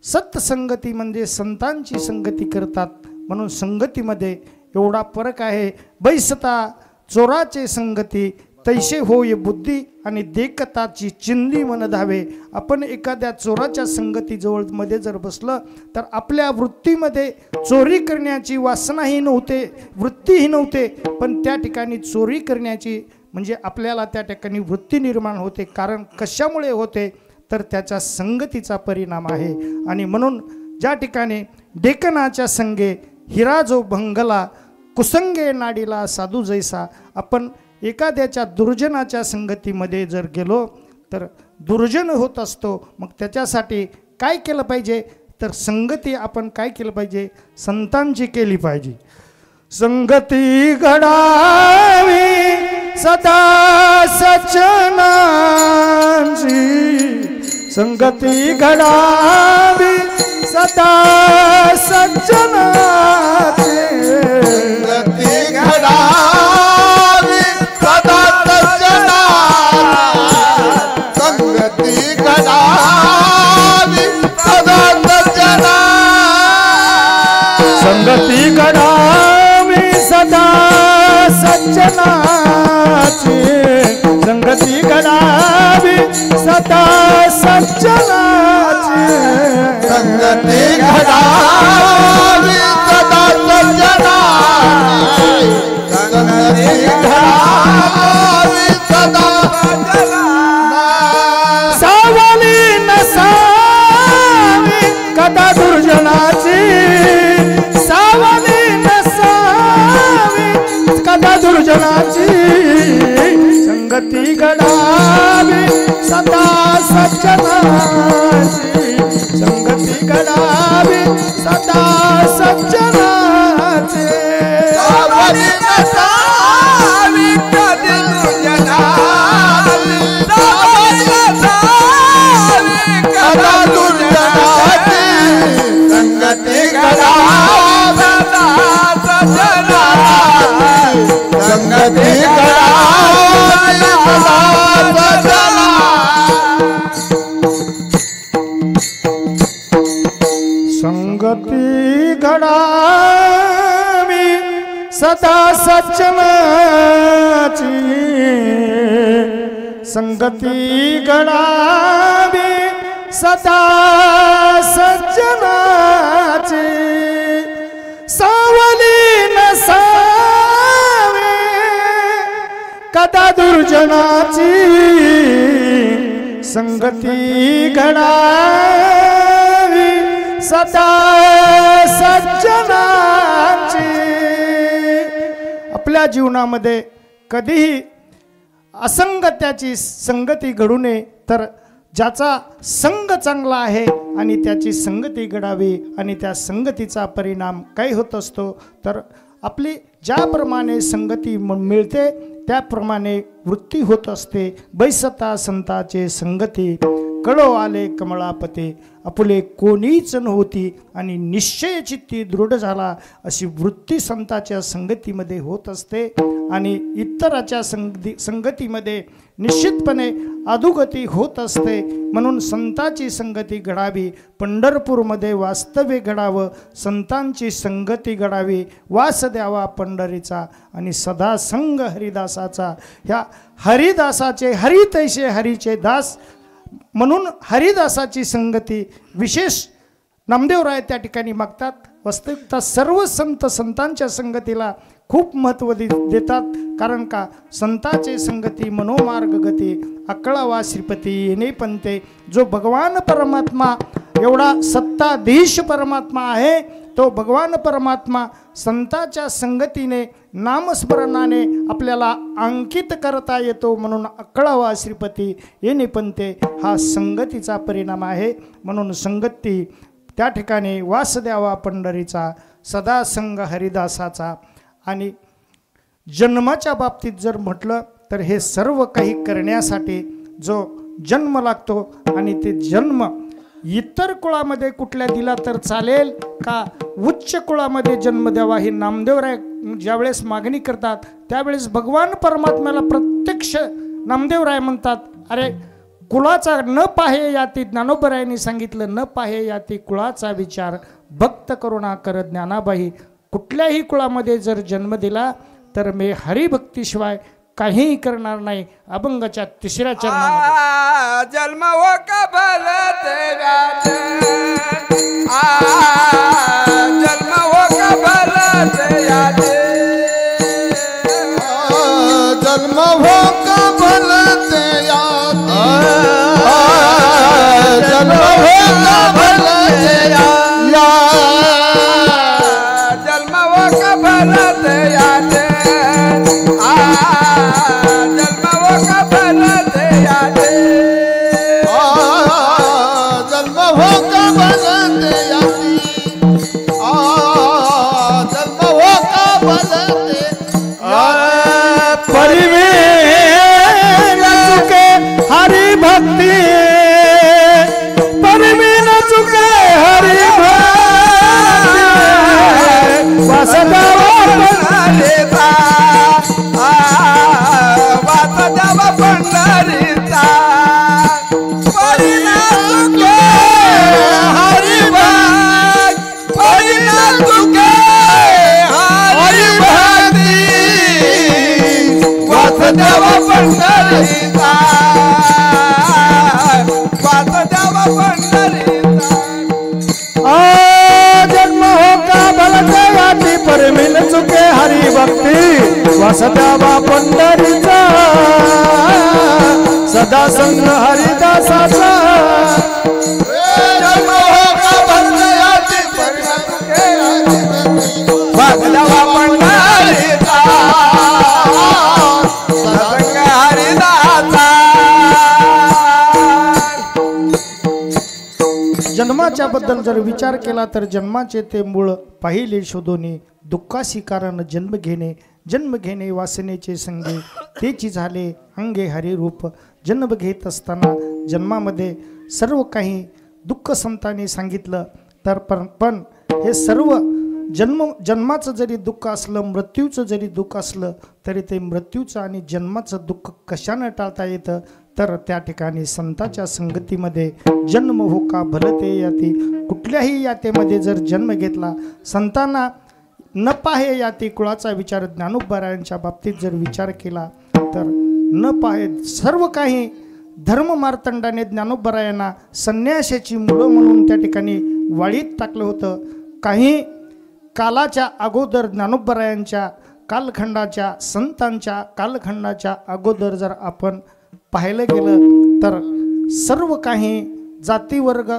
सत्संगती म्हणजे संतांची संगती करतात म्हणून संगतीमध्ये एवढा फरक आहे। बैसता चोराचे संगती तैसे होय बुद्धी आणि देखताची चिंदी मन धावे। आपण एखाद्या चोराच्या संगतीजवळ मध्ये जर बसलं तर आपल्या वृत्तीमध्ये चोरी करण्याची वासनाही नव्हते वृत्तीही नव्हते पण त्या ठिकाणी चोरी करण्याची म्हणजे आपल्याला त्या ठिकाणी वृत्ती निर्माण होते। कारण कशामुळे होते तर त्याच्या संगतीचा परिणाम आहे। आणि म्हणून ज्या ठिकाणी डेकनाच्या संगे हिरा जो भंगला कुसंगे नाडीला साधू जैसा आपण एखाद्याच्या दुर्जनाच्या संगतीमध्ये जर गेलो तर दुर्जन होत असतो। मग त्याच्यासाठी काय केलं पाहिजे तर संगती आपण काय केलं पाहिजे संतांची केली पाहिजे। संगती घडावी सदा सज्जनांची संगती घडावी सदा सज्जनांची संगती घडावी सदा सज्जना संगती घडावी सदा सज्जना संगती घडावी सदा सज्जनाची संगती घडावी सदा सज्जनाची संगती घडावी सदा सज्जना संगती घडावी सदा सज्जना सावली नसावी कदा दुर्जनाची सावली नसावी कदा दुर्जनाची संगती घडावी सदा सज्जनाची संगती घडावी सदा सज्जनाची सावली नसावी कदा दुर्जनाची सावली नसावी कदा दुर्जनाची संगती घडावी सदा सज्जनाची संगती घडावी सदा सज्जना संगती घडावी सदा सज्जनाची संगती घडावी सदा सज्जनाची सावली नसावी कदा दुर्जनाची संगती घडावी सदा सज्जनाची। आपल्या जीवनामध्ये कधीही असंगत्याची संगती घडू नये तर ज्याचा संग चांगला आहे आणि त्याची संगती घडावी आणि त्या संगतीचा परिणाम काय होत असतो तर आपली ज्याप्रमाणे संगती मिळते त्याप्रमाणे वृत्ती होत असते. बैसता संताचे संगती कळो आले कमळापते आपुले कोणीच नव्हती आणि निश्चय चित्ती दृढ झाला अशी वृत्ती संताच्या संगतीमध्ये होत असते. आणि इतराच्या संगतीमध्ये निश्चितपणे अधोगती होत असते. म्हणून संताची संगती घडावी, पंढरपूरमध्ये वास्तव्य घडावं, संतांची संगती घडावी, वास द्यावा पंढरीचा आणि सदा संग हरिदासाचा. ह्या हरिदासाचे हरी तैसे हरीचे दास म्हणून हरिदासाची संगती विशेष नामदेवराय त्या ठिकाणी मागतात. वास्तविकता सर्व संतांच्या संगतीला खूप महत्त्व देतात. कारण का संताचे संगती मनोमार्ग गती अकळावा श्रीपती येणे पंते. जो भगवान परमात्मा एवढा सत्ताधीश परमात्मा आहे तो भगवान परमात्मा संताच्या संगतीने नामस्मरणाने आपल्याला अंकित करता येतो. म्हणून अकळावा श्रीपती येणे पंते हा संगतीचा परिणाम आहे. म्हणून संगती त्या ठिकाणी वास द्यावा पंढरीचा, सदा संग हरिदासाचा. आणि जन्माच्या बाबतीत जर म्हटलं तर हे सर्व काही करण्यासाठी जो जन्म लागतो आणि ते जन्म इतर कुळामध्ये कुठल्या दिला तर चालेल का उच्च कुळामध्ये जन्म द्यावा हे नामदेवराय ज्यावेळेस मागणी करतात त्यावेळेस भगवान परमात्म्याला प्रत्यक्ष नामदेवराय म्हणतात, अरे कुळाचा न पाहे याती. ज्ञानोबरायांनी सांगितलं न पाहे याती कुळाचा विचार भक्त करुणा कर ज्ञानाबाई. कुठल्याही कुळामध्ये जर जन्म दिला तर मी हरिभक्तीशिवाय काहीही करणार नाही. अभंगाच्या 3ऱ्या चरणामध्ये जन्म हो कबल तेव्याचे जन्म हो कबल तेव्याचे जन्म हो कबल तेव्याचे जन्म हो कबल तेव्याचे जन्म हो कबल तेव्याचे जन्म हो कबल तेव्याचे जन्म हो कबल तेव्याचे जन्म हो कबल परिवे न चुके हरि भक्ति परिवे न चुके हरि भक्ति वासुदेवा पंढरीचा वासुदेवा पंढरीचा परिणा तुके हरिभक्त परिणा तुके हरिभक्ती वासुदेवा पंढरीचा वासुदेवा पंढरीचा जन्म हो का भलते याती परमिल चुके हरि भक्ती वासुदेवा पंढरीचा सदा संग हरिदासाचा. जन्म हो कबल तेव्याचे परिणा तुके वासुदेवा पंढरीचा सत्संग हरिदासा. जन्माच्या बद्दल जर विचार केला तर जन्माचे ते मूळ पाहिले शोधोने दुःखाशी कारण जन्म घेणे वासनेचे संगे तेची झाले अंगे हरिरूप. जन्म घेत असताना जन्मामध्ये सर्व काही दुःख संतांनी सांगितलं तर पण हे सर्व जन्माचं जरी दुःख असलं मृत्यूचं जरी दुःख असलं तरी ते मृत्यूचं आणि जन्माचं दुःख कशानं टाळता येतं तर त्या ठिकाणी संताच्या संगतीमध्ये जन्म हो का भलते याती. कुठल्याही यातेमध्ये जर जन्म घेतला संतांना न पाहे याती कुळाचा विचार ज्ञानोबरायांच्या बाबतीत जर विचार केला तर न पाहे सर्व काही धर्म मार्तंडाने ज्ञानोबरायांना संन्यासाची मुलं म्हणून त्या ठिकाणी वाळीत टाकलं होतं. काही कालाच्या अगोदर ज्ञानोबरायांच्या कालखंडाच्या संतांच्या कालखंडाच्या अगोदर जर आपण पाहिलं गेलं तर सर्व काही जातीवर्ग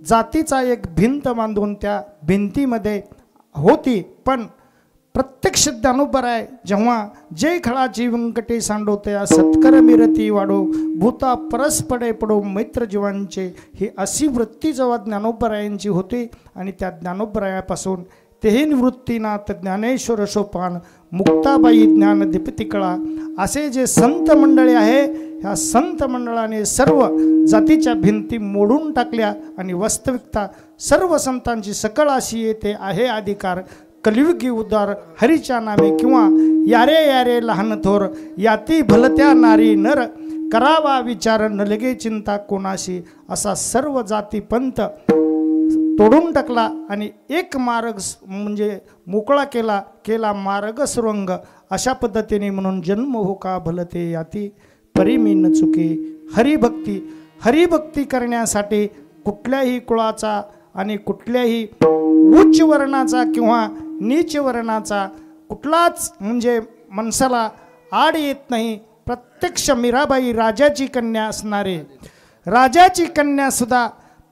जातीचा एक भिंत बांधून त्या भिंतीमध्ये होती. पण प्रत्यक्ष ज्ञानोबराय जेव्हा जय खळाची व्यंकटे सांडवतया सत्कर मिरती वाढो भूता परस्परे पडो मैत्र जीवांचे ही अशी वृत्ती जेव्हा ज्ञानोबरायांची होते आणि त्या ज्ञानोबरायापासून तेही निवृत्तीनाथ ज्ञानेश्वर सोपान मुक्ताबाई ज्ञान दीप्ती कळा असे जे संत मंडळी आहे ह्या संत मंडळाने सर्व जातीच्या भिंती मोडून टाकल्या आणि वास्तविकता सर्व संतांची सकळ अशी येते आहे अधिकार कलियुगी उद्धार हरीच्या नामे किंवा यारे यारे लहान थोर याती भलत्या नारी नर करावा विचार न लगे चिंता कोणाशी असा सर्व जाती पंथ तोडून टाकला आणि एक मार्ग म्हणजे मोकळा केला मार्ग सुरंग अशा पद्धतीने म्हणून जन्म हो का भलते याती परी मी न चुके हरिभक्ती करण्यासाठी कुठल्याही कुळाचा आणि कुठल्याही उच्च वर्णाचा किंवा नीच वर्णाचा कुठलाच म्हणजे माणसाला आड येत नाही. प्रत्यक्ष मीराबाई राजाची कन्या असणारे राजाची कन्या सुद्धा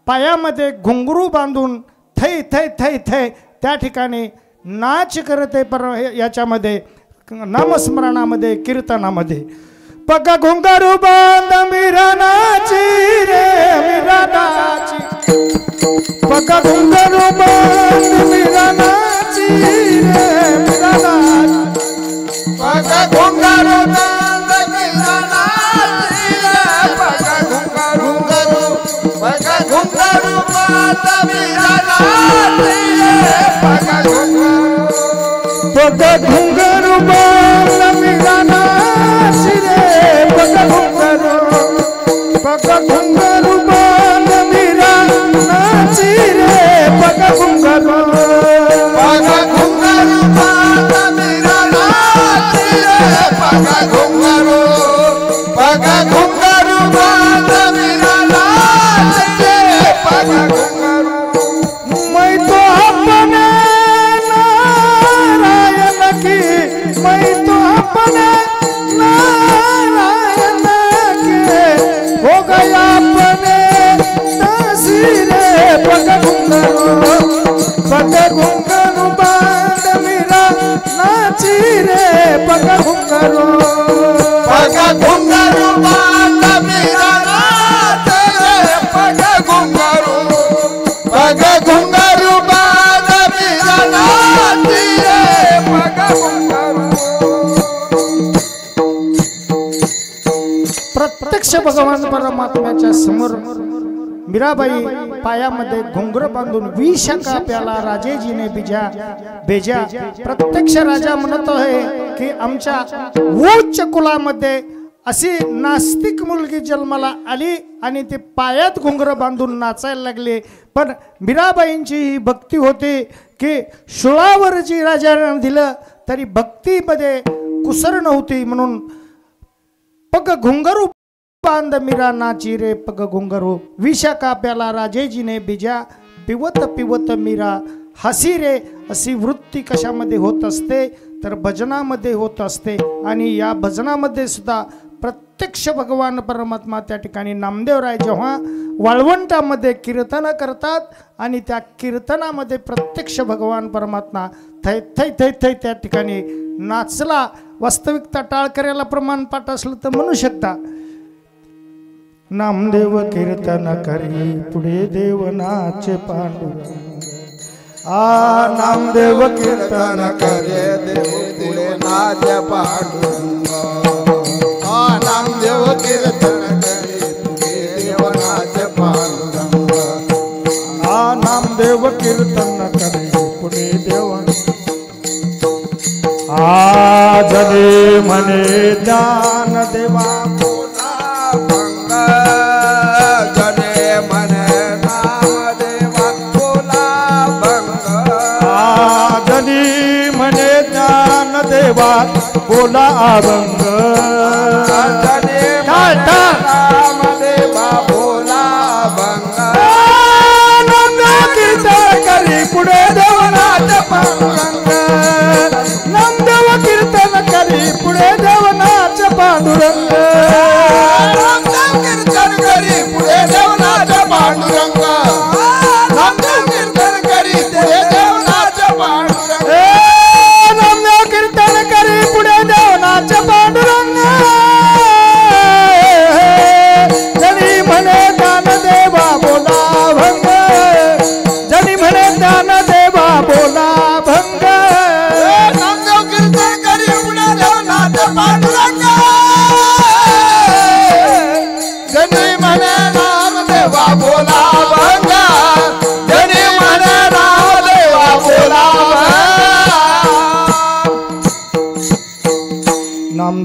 पायामध्ये घुंगरू बांधून थै थै थै थै त्या ठिकाणी नाच करते पर याच्यामध्ये नामस्मरणामध्ये कीर्तनामध्ये पग घुंगरू बांध मीरा नाची रे मीरा नाची पग घुंगरू बांध मीरा नाची रे मीरा नाची पग घुंगरू बांध मीरा नाची रे पग घुंगरू पग घुंगरू बांध मीरा नाची रे पग घुंगरू बांध मीरा नाची रे पग घुंगरू बांध मीरा नाची रे पग घुंगरू बांध मीरा नाची रे पग घुंगरू बांध मीरा नाची रे पग घुंगरू मैं तो अपने नारायण की मैं तो अपने नारायण के हो गया अपने नसीरे पग घुंगरू बांध मीरा नाची रे पग घुंगरू बांध मीरा नाची रे पग घुंगरू बांध मीरा नाची रे पग घुंगरू प्रत्यक्ष भगवान परमात्म्याच्या समोर मीराबाई पायामध्ये घुंगर बांधून विशाखा प्याला राजेजीने बेजा प्रत्यक्ष राजा म्हणत आहे की आमच्या उच्च कुलामध्ये अशी नास्तिक मुलगी जन्माला आली आणि ते पायात घुंगर बांधून नाचायला लागले. पण मीराबाईंची ही भक्ती होती की शुळावर जी राजाने दिलं तरी भक्तीमध्ये कुसर नव्हती म्हणून पग घुंगरू बांध मीरा नाची रे पग घुंगरू विशाखा प्याला राजेजीने बिजा पिवत पिवत मीरा हसी रे अशी वृत्ती कशामध्ये होत असते तर भजनामध्ये होत असते. आणि या भजनामध्ये सुद्धा प्रत्यक्ष भगवान परमात्मा त्या ठिकाणी नामदेवराय जेव्हा वाळवंटामध्ये कीर्तन करतात आणि त्या कीर्तनामध्ये प्रत्यक्ष भगवान परमात्मा थै थै थै थै त्या ठिकाणी नाचला. वास्तविकता टाळकऱ्याला प्रमाणपाठ असलं तर म्हणू शकता नामदेव कीर्तन करी पुढे देव नाच पांडुरंग आ नामदेव कीर्तन करे देव पुढे नाच पांडुरंग नामदेव कीर्तन करे पुढे देव नाच पांडुरंग आ नामदेव कीर्तन करे पुढे देव आ जने मने ज्ञान देवा जने मन नाम देवा बोला भंग जनी मने ज्ञान देवा बोला अभंग जने नाम देवा बोला भंग कीर्तन करी पुढे देवनाथ पांडुरंग नामदेव कीर्तन करी पुढे देवनाथ पांडुरंग कीर्तन करी पुढे देवनाथ पांडुरंग नामदेव कीर्तन करी पुढे देवनाथ पांडुरंग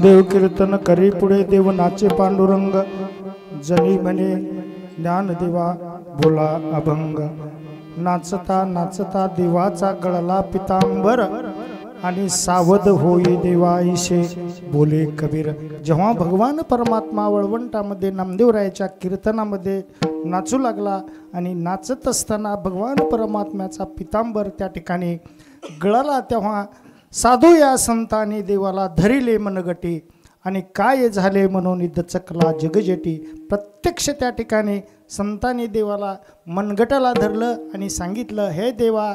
नामदेव कीर्तन करी पुढे देव नाचे पांडुरंग जनी म्हणे ज्ञानदेवा बोला अभंग नाचता नाचता देवाचा गळला पितांबर आणि सावध होई देवाईशे बोले कबीर। जेव्हा भगवान परमात्मा वळवंटामध्ये नामदेवरायाच्या कीर्तनामध्ये नाचू लागला आणि नाचत असताना भगवान परमात्म्याचा पितांबर त्या ठिकाणी गळाला, तेव्हा साधू या संतांनी देवाला धरिले मनगटी आणि काय झाले म्हणून दचकला जगजेटी। प्रत्यक्ष त्या ठिकाणी संतांनी देवाला मनगटाला धरलं आणि सांगितलं, हे देवा,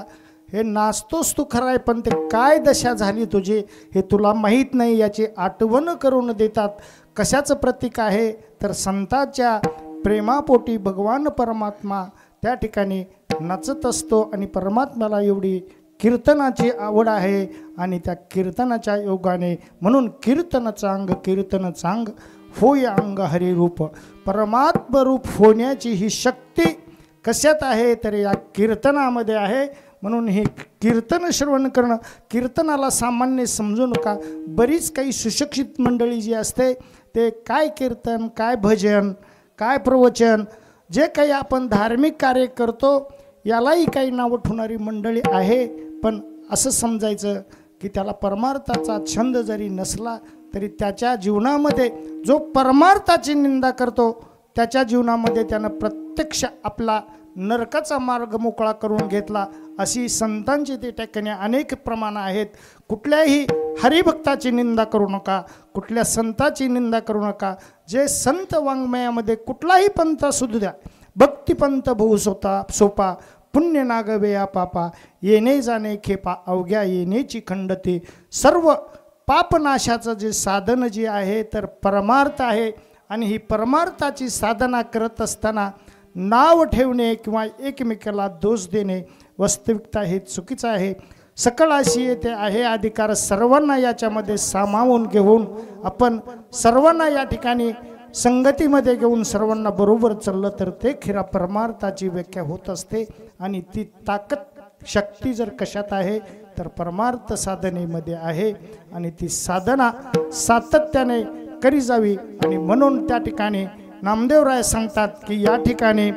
हे नाचतोस तू खराय, पण ते काय दशा झाली तुझी हे तुला माहीत नाही, याची आठवण करून देतात। कशाचं प्रतीक आहे तर संतांच्या प्रेमापोटी भगवान परमात्मा त्या ठिकाणी नाचत असतो आणि परमात्म्याला एवढी कीर्तनाची आवड आहे आणि त्या कीर्तनाच्या योगाने म्हणून कीर्तन चांग होय अंग हरी रूप। परमात्म रूप होण्याची ही शक्ती कशात आहे तर या कीर्तनामध्ये आहे। म्हणून हे कीर्तन श्रवण करणं, कीर्तनाला सामान्य समजू नका। बरीच काही सुशिक्षित मंडळी जी असते ते काय कीर्तन, काय भजन, काय प्रवचन, जे काही आपण धार्मिक कार्य करतो यालाही काही नाव ठेवणारी मंडळी आहे, पण असं समजायचं की त्याला परमार्थाचा छंद जरी नसला तरी त्याच्या जीवनामध्ये जो परमार्थाची निंदा करतो त्याच्या जीवनामध्ये त्यानं प्रत्यक्ष आपला नरकाचा मार्ग मोकळा करून घेतला। अशी संतांची ते ठिकाणी अनेक प्रमाण आहेत। कुठल्याही हरिभक्ताची निंदा करू नका, कुठल्या संताची निंदा करू नका। जे संत वाङ्मयामध्ये कुठलाही पंथ असू द्या, भक्तिपंथ बहु सोपा पुण्य नागवे या पापा येणे जाणे खेपा अवघ्या येणेची खंडते। सर्व पापनाशाचं जे साधन जे आहे तर परमार्थ आहे आणि ही परमार्थाची साधना करत असताना नाव ठेवणे किंवा एकमेकाला दोष देणे वास्तविकता हे चुकीचं आहे। सकळ अशी येथे आहे अधिकार सर्वांना याच्यामध्ये सामावून घेऊन आपण सर्वांना या ठिकाणी संगतीमध्ये घेऊन सर्वांना बरोबर चाललं तर ते खऱ्या परमार्थाची व्याख्या होत असते। आणि ती ताकद शक्ती जर कशात आहे तर परमार्थ साधनेमध्ये आहे आणि ती साधना सातत्याने करी जावी। आणि म्हणून त्या ठिकाणी नामदेवराय सांगतात की या ठिकाणी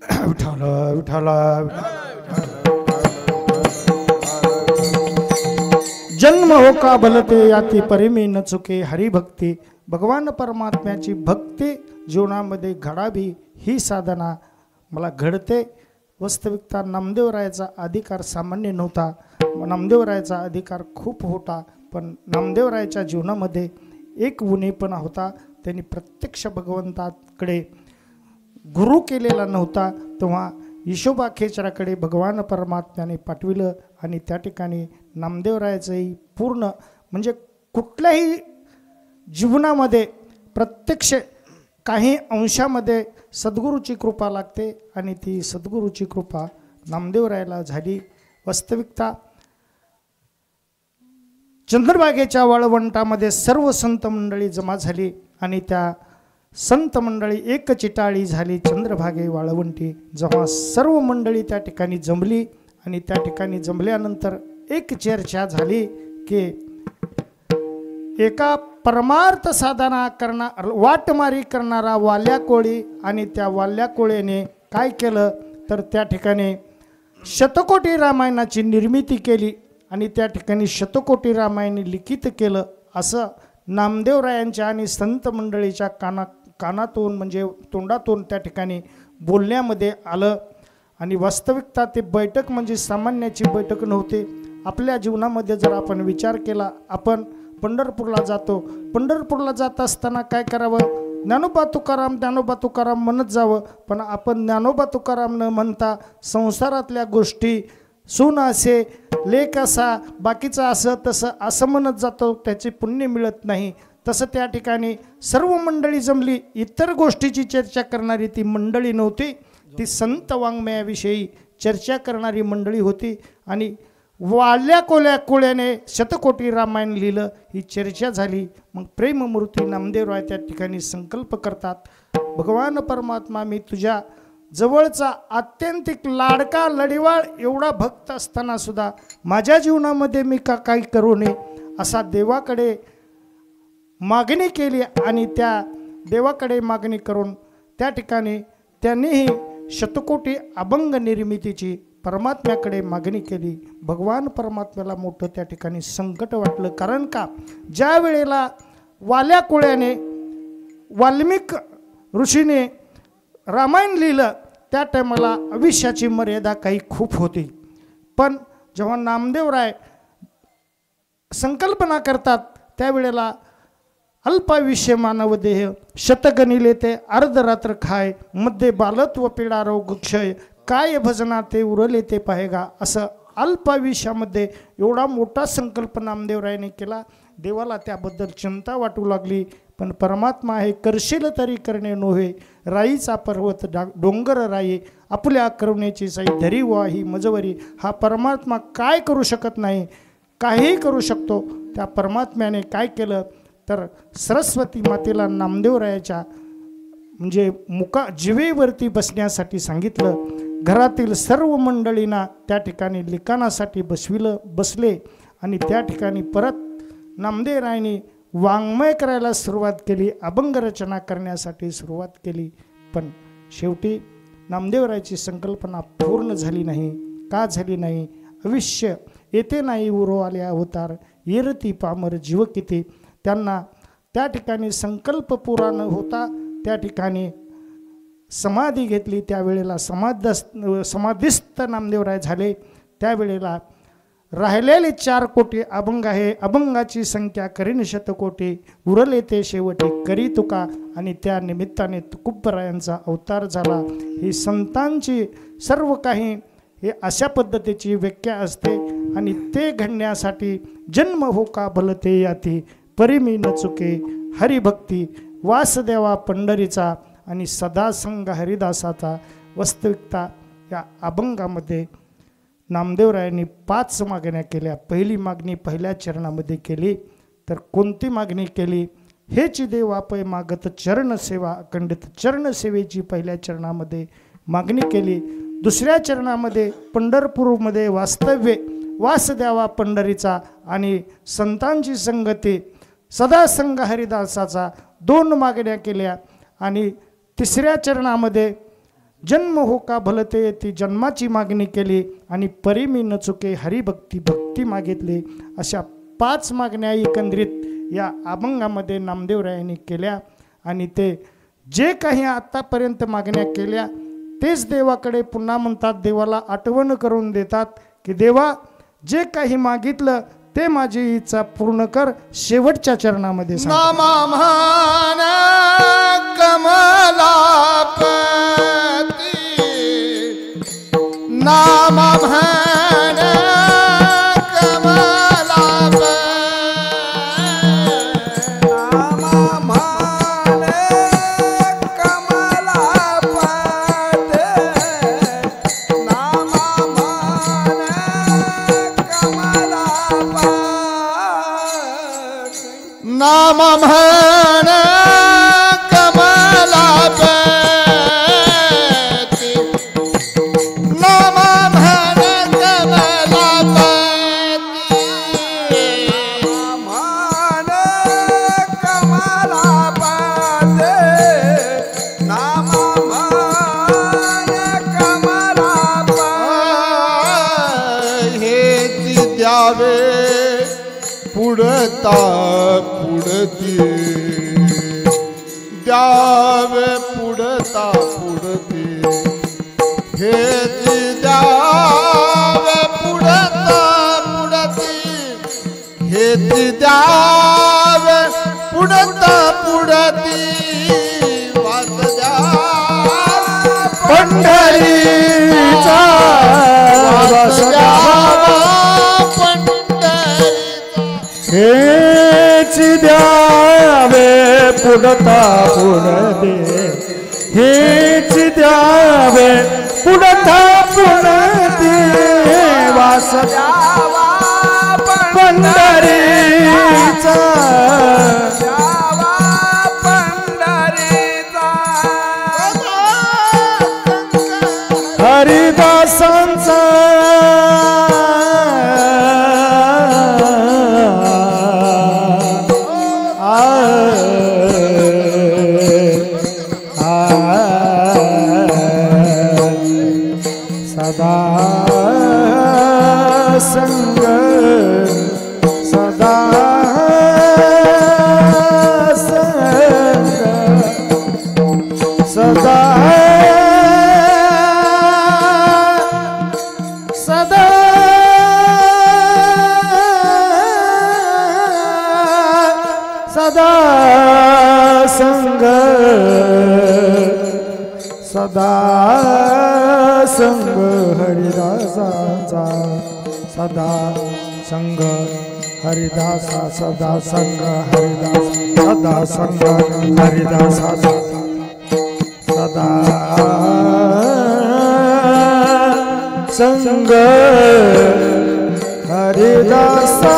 विठाला विठाला जन्म हो का भलते याती परिमी न चुके हरिभक्ती। भगवान परमात्म्याची भक्ती जीवनामध्ये घडावी ही साधना मला घडते। वास्तविकता नामदेवरायाचा अधिकार सामान्य नव्हता, नामदेवरायाचा अधिकार खूप होता, पण नामदेवरायाच्या जीवनामध्ये एक उणेपणा होता। त्यांनी प्रत्यक्ष भगवंताकडे गुरु केलेला नव्हता, तेव्हा यशोबा खेचराकडे भगवान परमात्म्याने पाठविलं आणि त्या ठिकाणी नामदेवरायाचंही पूर्ण म्हणजे कुठल्याही जीवनामध्ये प्रत्यक्ष काही अंशामध्ये सद्गुरूची कृपा लागते आणि ती सद्गुरूची कृपा नामदेवरायाला झाली। वास्तविकता चंद्रभागेच्या वाळवंटामध्ये सर्व संत मंडळी जमा झाली आणि त्या संत मंडळी एक चिटाळी झाली चंद्रभागे वाळवंटी। जेव्हा सर्व मंडळी त्या ठिकाणी जमली आणि त्या ठिकाणी जमल्यानंतर एक चर्चा झाली की एका परमार्थ साधना करणार वाटमारी करणारा वाल्या कोळी आणि त्या वाल्या कोळीने काय केलं तर त्या ठिकाणी शतकोटी रामायणाची निर्मिती केली आणि त्या ठिकाणी शतकोटी रामायण लिखित केलं असं नामदेवरायांच्या आणि संत मंडळीच्या कानातून म्हणजे तोंडातून त्या ठिकाणी बोलण्यामध्ये आलं। आणि वास्तविकता ते बैठक म्हणजे सामान्याची बैठक नव्हती। आपल्या जीवनामध्ये जर आपण विचार केला, आपण पंढरपूरला जातो, पंढरपूरला जात असताना काय करावं, ज्ञानोबा तुकाराम म्हणत जावं, पण आपण ज्ञानोबा तुकाराम न म्हणता संसारातल्या गोष्टी सून असे लेख असा बाकीचं असं तसं असं म्हणत जातो, त्याचे पुण्य मिळत नाही। तसं त्या ठिकाणी सर्व मंडळी जमली, इतर गोष्टीची चर्चा करणारी ती मंडळी नव्हती, ती संत वाङ्मयाविषयी चर्चा करणारी मंडळी होती। आणि वाल्या कोळ्याने शतकोटी रामायण लिहिलं, ही चर्चा झाली। मग प्रेममूर्ती नामदेवराय त्या ठिकाणी संकल्प करतात, भगवान परमात्मा मी तुझ्या जवळचा आत्यंतिक लाडका लढिवाळ एवढा भक्त असताना सुद्धा माझ्या जीवनामध्ये मी काही करू नये असा देवाकडे मागणी केली आणि त्या देवाकडे मागणी करून त्या ठिकाणी त्यांनीही शतकोटी अभंग निर्मितीची परमात्म्याकडे मागणी केली. भगवान परमात्म्याला मोठं त्या ठिकाणी संकट वाटलं. कारण का ज्या वेळेला वाल्या कोळ्याने वाल्मिक ऋषीने रामायण लिहिलं त्या टायमाला आयुष्याची मर्यादा काही खूप होती. पण जेव्हा नामदेवराय संकल्पना करतात त्यावेळेला अल्पायुष्य मानव देह शतगणिले ते अर्धरात्र खाय मध्ये बालत्व पीडा रोग क्षय काय भजना ते उरले ते पाहेगा. असं अल्पायुष्यामध्ये एवढा मोठा संकल्प नामदेवरायाने केला. देवाला त्याबद्दल चिंता वाटू लागली. पण परमात्मा आहे करशील तरी करणे नोहे राईचा पर्वत डोंगर राई आपल्या करुणेची साई धरी वाही मजवरी. हा परमात्मा काय करू शकत नाही, काहीही करू शकतो. त्या परमात्म्याने काय केलं तर सरस्वती मातेला नामदेवरायाच्या म्हणजे जिवेवरती बसण्यासाठी सांगितलं. घरातील सर्व मंडळींना त्या ठिकाणी लिखाणासाठी बसले आणि त्या ठिकाणी परत नामदेवरायांनी वाङ्मय करायला सुरुवात केली, अभंग रचना करण्यासाठी सुरुवात केली. पण शेवटी नामदेवरायाची संकल्पना पूर्ण झाली नाही. का झाली नाही? अविष्य येते नाही उरो आले अवतार येरती पामर जीव किती. त्यांना त्या ठिकाणी संकल्प पुरा न होता त्या ठिकाणी समाधी घेतली. त्यावेळेला समाधिस्थ नामदेवराय झाले. त्यावेळेला राहिलेले 4 कोटी अभंग आहे. अभंगाची संख्या करीन शतकोटी उरले ते शेवटी करी तुका. आणि त्या निमित्ताने तुकोबरायांचा अवतार झाला. ही संतांची सर्व काही हे अशा पद्धतीची व्याख्या असते. आणि ते घडण्यासाठी जन्म हो का भलते याती परिमी न चुके हरिभक्ती वासदेवा पंढरीचा आणि सदासंग हरिदासाचा. वास्तविकता या अभंगामध्ये नामदेवरायांनी 5 मागण्या केल्या. पहिली मागणी पहिल्या चरणामध्ये केली. तर कोणती मागणी केली? हेची देव आपय मागत चरण सेवा अखंडित चरण सेवेची पहिल्या चरणामध्ये मागणी केली. दुसऱ्या चरणामध्ये पंढरपूरमध्ये वास्तव्य वास द्यावा पंढरीचा आणि संतांची संगती सदासंग हरिदासाचा 2 मागण्या केल्या. आणि तिसऱ्या चरणामध्ये जन्म हो का भलते ती जन्माची मागणी केली. आणि परिमी न चुके हरिभक्ती भक्ती मागितली. अशा 5 मागण्या एकंदरीत या अभंगामध्ये नामदेवरायांनी केल्या. आणि ते जे काही आतापर्यंत मागण्या केल्या तेच देवाकडे पुन्हा म्हणतात. देवाला आठवण करून देतात की देवा जे काही मागितलं ते माझी इच्छा पूर्ण कर. शेवटच्या चरणामध्ये नामा म्हण कमलापती नामा म्हण कमलापती नामा म्हण कमलापती नामा म्हण कमलापती नाम म्हण कमलापती नाम म्हण कमलापती नाम म्हण कमलापती हेच द्यावे पुढता पुढती द्यावे पुढता पुढती हेच द्यावे पुढता पुढती हेच द्यावे पुढता पुढती वास द्यावा पंढरीचा वास द्यावा हेच द्यावे पुढता पुढते हेच द्यावे पुढता पुढते वास द्यावा पंढरीचा द्यावा पंढरीचा हरिदासांचा सदा सदा सदा संग सदा संग हरिदासाचा सदा संग हरिदासा सदा संग हरिदास सदा संग हरिदासाचा सदा संग हरिदासाचा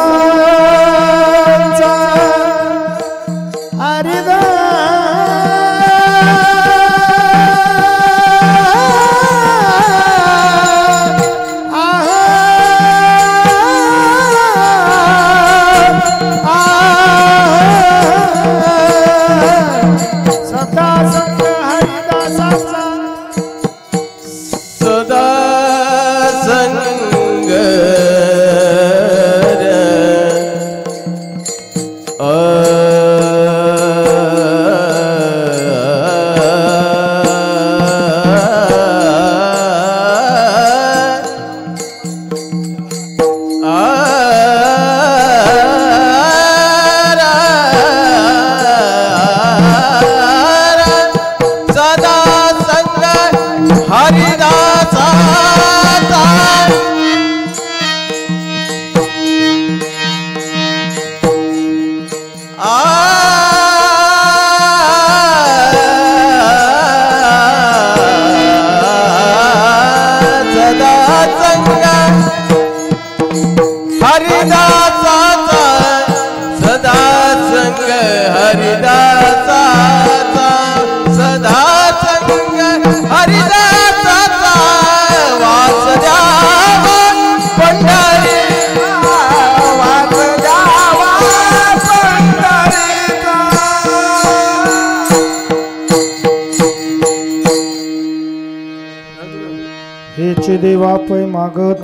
देवा पै मागत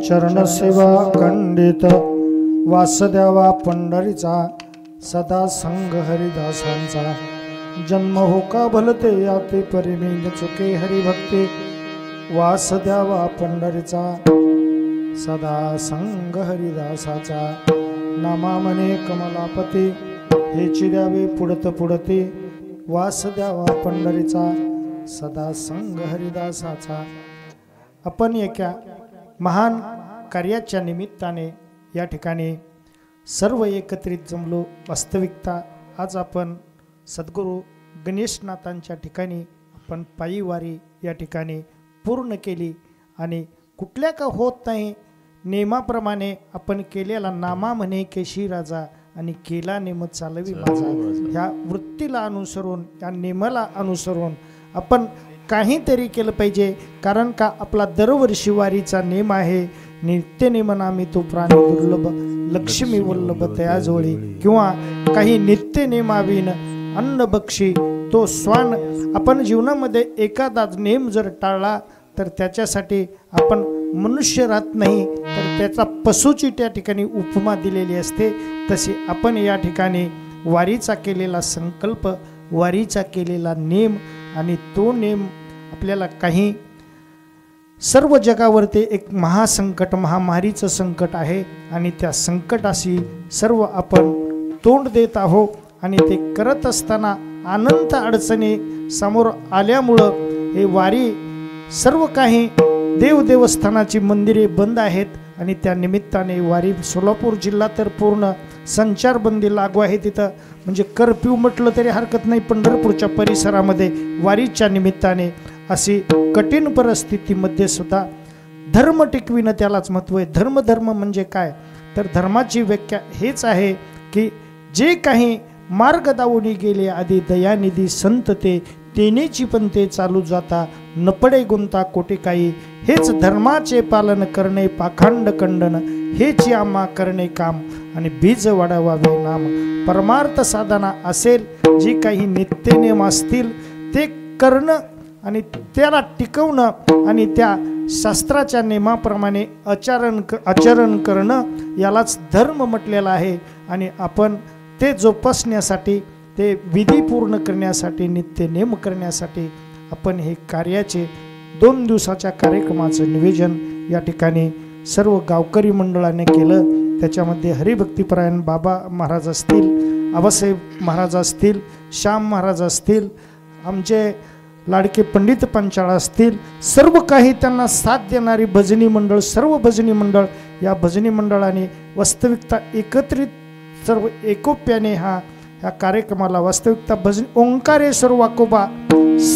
चरण सेवा खंडित वास द्यावा पंढरीचा सदा संग हरिदासांचा जन्म हो का भलते याते परिमेल चुके हरिभक्ती वास द्यावा पंढरीचा सदा संग हरिदासाचा नामा मने कमलापती हेची द्यावे पुढत पुढते वास द्यावा पंढरीचा सदा संग हरिदासाचा। आपण एका महान कार्याच्या निमित्ताने या ठिकाणी सर्व एकत्रित जमलो। वास्तविकता आज आपण सद्गुरू गणेशनाथांच्या ठिकाणी आपण पायीवारी या ठिकाणी पूर्ण केली आणि कुठल्या का होत नाही नेमाप्रमाणे आपण केलेला नामा म्हणे केशी राजा आणि केला नेम चालवी माझा ह्या वृत्तीला अनुसरून या नेमाला अनुसरून आपण काहीतरी केलं पाहिजे। कारण का आपला दरवर्षी वारीचा नेम आहे नित्य नेमनामी तो प्राणी दुर्लभ लक्ष्मी वल्लभ तयाजवळी किंवा काही नित्य नेमाविन अन्न बक्षी तो स्वान। आपण जीवनामध्ये एखादा नेम जर टाळला तर त्याच्यासाठी आपण मनुष्य राहत नाही तर त्याचा पशुची त्या ठिकाणी उपमा दिलेली असते। तशी आपण या ठिकाणी वारीचा केलेला संकल्प वारीचा केलेला नेम आणि तो नेम आपल्याला काही सर्व जगावरती एक महासंकट महामारीचं संकट आहे आणि त्या संकटाशी सर्व आपण तोंड देत आहोत आणि ते करत असताना अनंत अडचणी समोर आल्यामुळं हे वारी सर्व काही देवस्थानाची मंदिरे बंद आहेत आणि त्या निमित्ताने वारी सोलापूर जिल्हा तर पूर्ण संचारबंदी लागू आहे। तिथं म्हणजे कर्फ्यू म्हटलं तरी हरकत नाही। पंढरपूरच्या परिसरामध्ये वारीच्या निमित्ताने अशी कठीण परिस्थितीमध्ये सुद्धा धर्म टिकविणं त्यालाच महत्त्व आहे। धर्म म्हणजे काय तर धर्माची व्याख्या हेच आहे की जे काही मार्ग दावणी गेले आधी दयानिधी संत ते तेनेची पण ते चालू जाता न पडे गुंता कोटी काही हेच धर्माचे पालन करणे पाखंड खंडन हेच आम्हा करणे काम आणि बीज वाढवावे नाम। परमार्थ साधना असेल जी काही नित्यनेम असतील ते करणं आणि त्याला टिकवणं आणि त्या शास्त्राच्या नियमाप्रमाणे आचरण करणं यालाच धर्म म्हटलेला आहे। आणि आपण ते जोपासण्यासाठी ते विधी पूर्ण करण्यासाठी, नित्य नेम करण्यासाठी आपण हे कार्याचे 2 दिवसाच्या कार्यक्रमाचं नियोजन या ठिकाणी सर्व गावकरी मंडळाने केलं. त्याच्यामध्ये हरिभक्तीपरायण बाबा महाराज असतील, आबासाहेब महाराज असतील, श्याम महाराज असतील, आमचे लाडके पंडित पंचाळ असतील, सर्व काही त्यांना साथ देणारी भजनी मंडळ, सर्व भजनी मंडळ, या भजनी मंडळाने वास्तविकता एकत्रित सर्व एकोप्याने ह्या कार्यक्रमाला वास्तविकता भजनी ओंकारेश्वर वाकोबा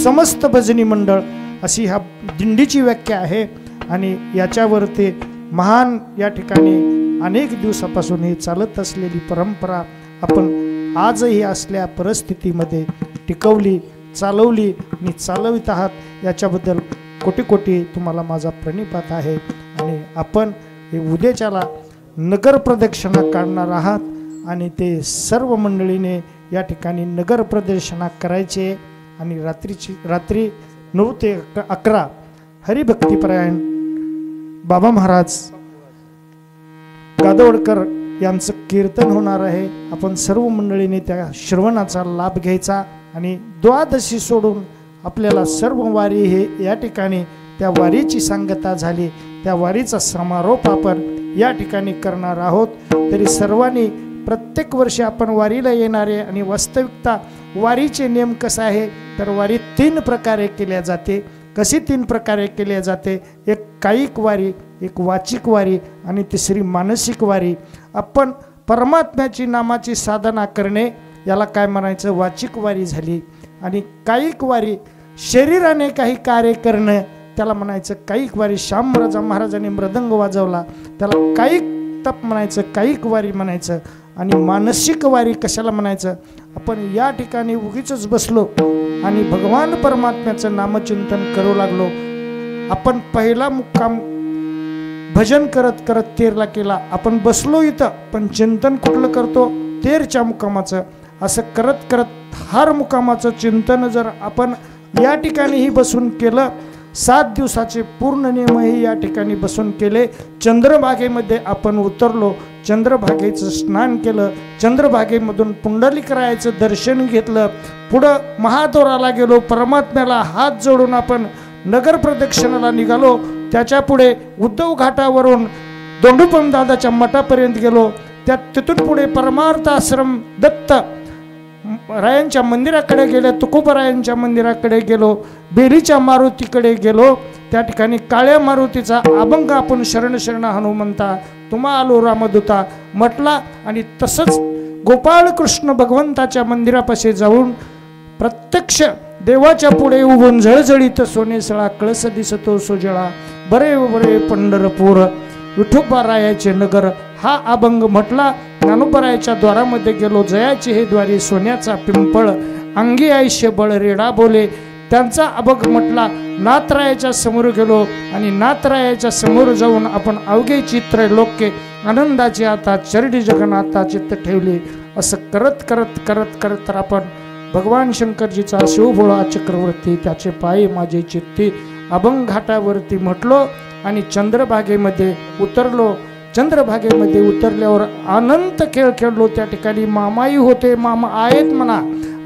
समस्त भजनी मंडळ अशी ह्या दिंडीची व्याख्या आहे. आणि याच्यावरती महान या ठिकाणी अनेक दिवसापासून ही चालत असलेली परंपरा आपण आजही असल्या परिस्थितीमध्ये टिकवली, चालवली आणि चालवित आहात. याच्याबद्दल कोटी कोटी तुम्हाला माझा प्रणिपात आहे. आणि आपण हे उद्याच्याला नगर प्रदक्षिणा काढणार आहात आणि ते सर्व मंडळीने या ठिकाणी नगर प्रदक्षिणा करायचे. आणि रात्री 9 ते 11 हरिभक्तीपरायण बाबा महाराज गादवडकर यांचं कीर्तन होणार आहे. आपण सर्व मंडळीने त्या श्रवणाचा लाभ घ्यायचा. आणि द्वादशी सोडून आपल्याला सर्व वारी हे या ठिकाणी त्या वारीची सांगता झाली, त्या वारीचा समारोप आपण या ठिकाणी करणार आहोत. तरी सर्वांनी प्रत्येक वर्षी आपण वारीला येणारे आणि वास्तविकता वारीचे नियम कसं आहे तर वारी 3 प्रकारे केल्या जाते. कशी 3 प्रकारे केल्या जाते? एक कायिक वारी, एक वाचिक वारी आणि तिसरी मानसिक वारी. आपण परमात्म्याची नामाची साधना करणे याला काय म्हणायचं? वाचिक वारी झाली. आणि कायिक वारी शरीराने काही कार्य करणं त्याला म्हणायचं कायिक वारी. श्याम महाराजांनी मृदंग वाजवला त्याला कायिक तप म्हणायचं, कायिक वारी म्हणायचं. आणि मानसिक वारी कशाला म्हणायचं? आपण या ठिकाणी उगीच बसलो आणि भगवान परमात्म्याचं नामचिंतन करू लागलो. आपण पहिला मुक्काम भजन करत करत 13ला केला, आपण बसलो इथं पण चिंतन कुठलं करतो? 13च्या मुक्कामाचं. असं करत करत हर मुक्कामाचं चिंतन जर आपण या ठिकाणीही बसून केलं, 7 दिवसाचे पूर्ण नियमही या ठिकाणी बसून केले. चंद्रभागेमध्ये आपण उतरलो, चंद्रभागेचं स्नान केलं, चंद्रभागेमधून पुंडलिकरायाचं दर्शन घेतलं, पुढं महाद्वाराला गेलो, परमात्म्याला हात जोडून आपण नगर प्रदक्षिणाला निघालो. त्याच्या पुढे उद्धव घाटावरून दोंडूपंत दादाच्या मठापर्यंत गेलो. तिथून पुढे परमार्थ आश्रम दत्त रायांच्या मंदिराकडे गेलो, तुकोबरायांच्या मंदिराकडे गेलो, बेलीच्या मारुतीकडे गेलो. त्या ठिकाणी काळ्या मारुतीचा अभंग आपण शरण शरण हनुमंता तुम्हा आलो रामदूता म्हटला. आणि तसंच गोपाळ कृष्ण भगवंताच्या मंदिरापाशी जाऊन प्रत्यक्ष देवाच्या पुढे उभून झळझळीत सोनेसळा कळस दिसतो सोजळा बरे बरे पंढरपूर विठोबारायाचे नगर हा अभंग म्हटला. ज्ञानोबरायाच्या द्वारामध्ये गेलो, जयाचे हे द्वारी सोन्याचा पिंपळ अंगी आयुष्य बळ रेडा बोले त्यांचा अभंग म्हटला. नाथरायाच्या समोर गेलो आणि नाथरायाच्या समोर जाऊन आपण अवघे चित्र लोके आनंदाचे आता चरडी जगन्नाथा चित्त ठेवले. असं करत करत करत करत तर आपण भगवान शंकरजीचा शिवभोळा चक्रवर्ती त्याचे पाय माझे चित्ती अभंग घाटावरती म्हटलो आणि चंद्रभागेमध्ये उतरलो. चंद्रभागेमध्ये उतरल्यावर अनंत खेळ खेळलो. त्या ठिकाणी मामाई होते, मामा आहेत म्हणा.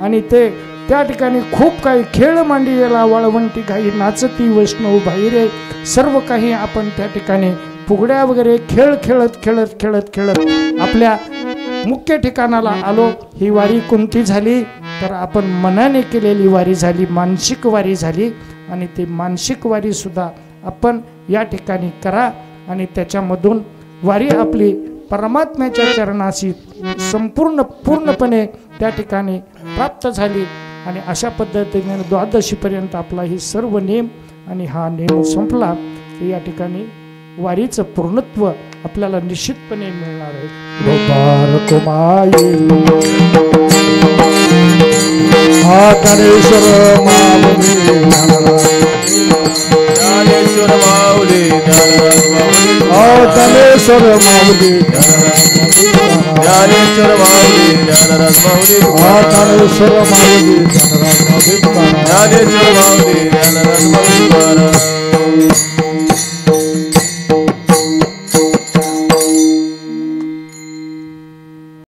आणि ते त्या ठिकाणी खूप काही खेळ मांडलेला, वाळवंटी काही नाचती वैष्णव बाहिरे सर्व काही आपण त्या ठिकाणी फुगड्या वगैरे खेळ खेळत खेळत खेळत खेळत आपल्या मुख्य ठिकाणाला आलो. ही वारी कोणती झाली तर आपण मनाने केलेली वारी झाली, मानसिक वारी झाली. आणि ते मानसिक वारी सुद्धा आपण या ठिकाणी करा आणि त्याच्यामधून वारी आपली परमात्म्याच्या चरणाशी पूर्णपणे त्या ठिकाणी प्राप्त झाली. आणि अशा पद्धतीने द्वादशीपर्यंत आपला ही सर्व नेम आणि हा नेम संपला. या ठिकाणी वारीचं पूर्णत्व आपल्याला निश्चितपणे मिळणार आहे. गोपाल कुमाई गणेश्वर माऊली ज्ञानेश्वर माऊली गणेश्वर माऊली ज्ञानेश्वर माऊली ज्ञानराज माऊली गणेश्वर माऊली ज्ञानेश्वर माऊली ज्ञानराज माऊली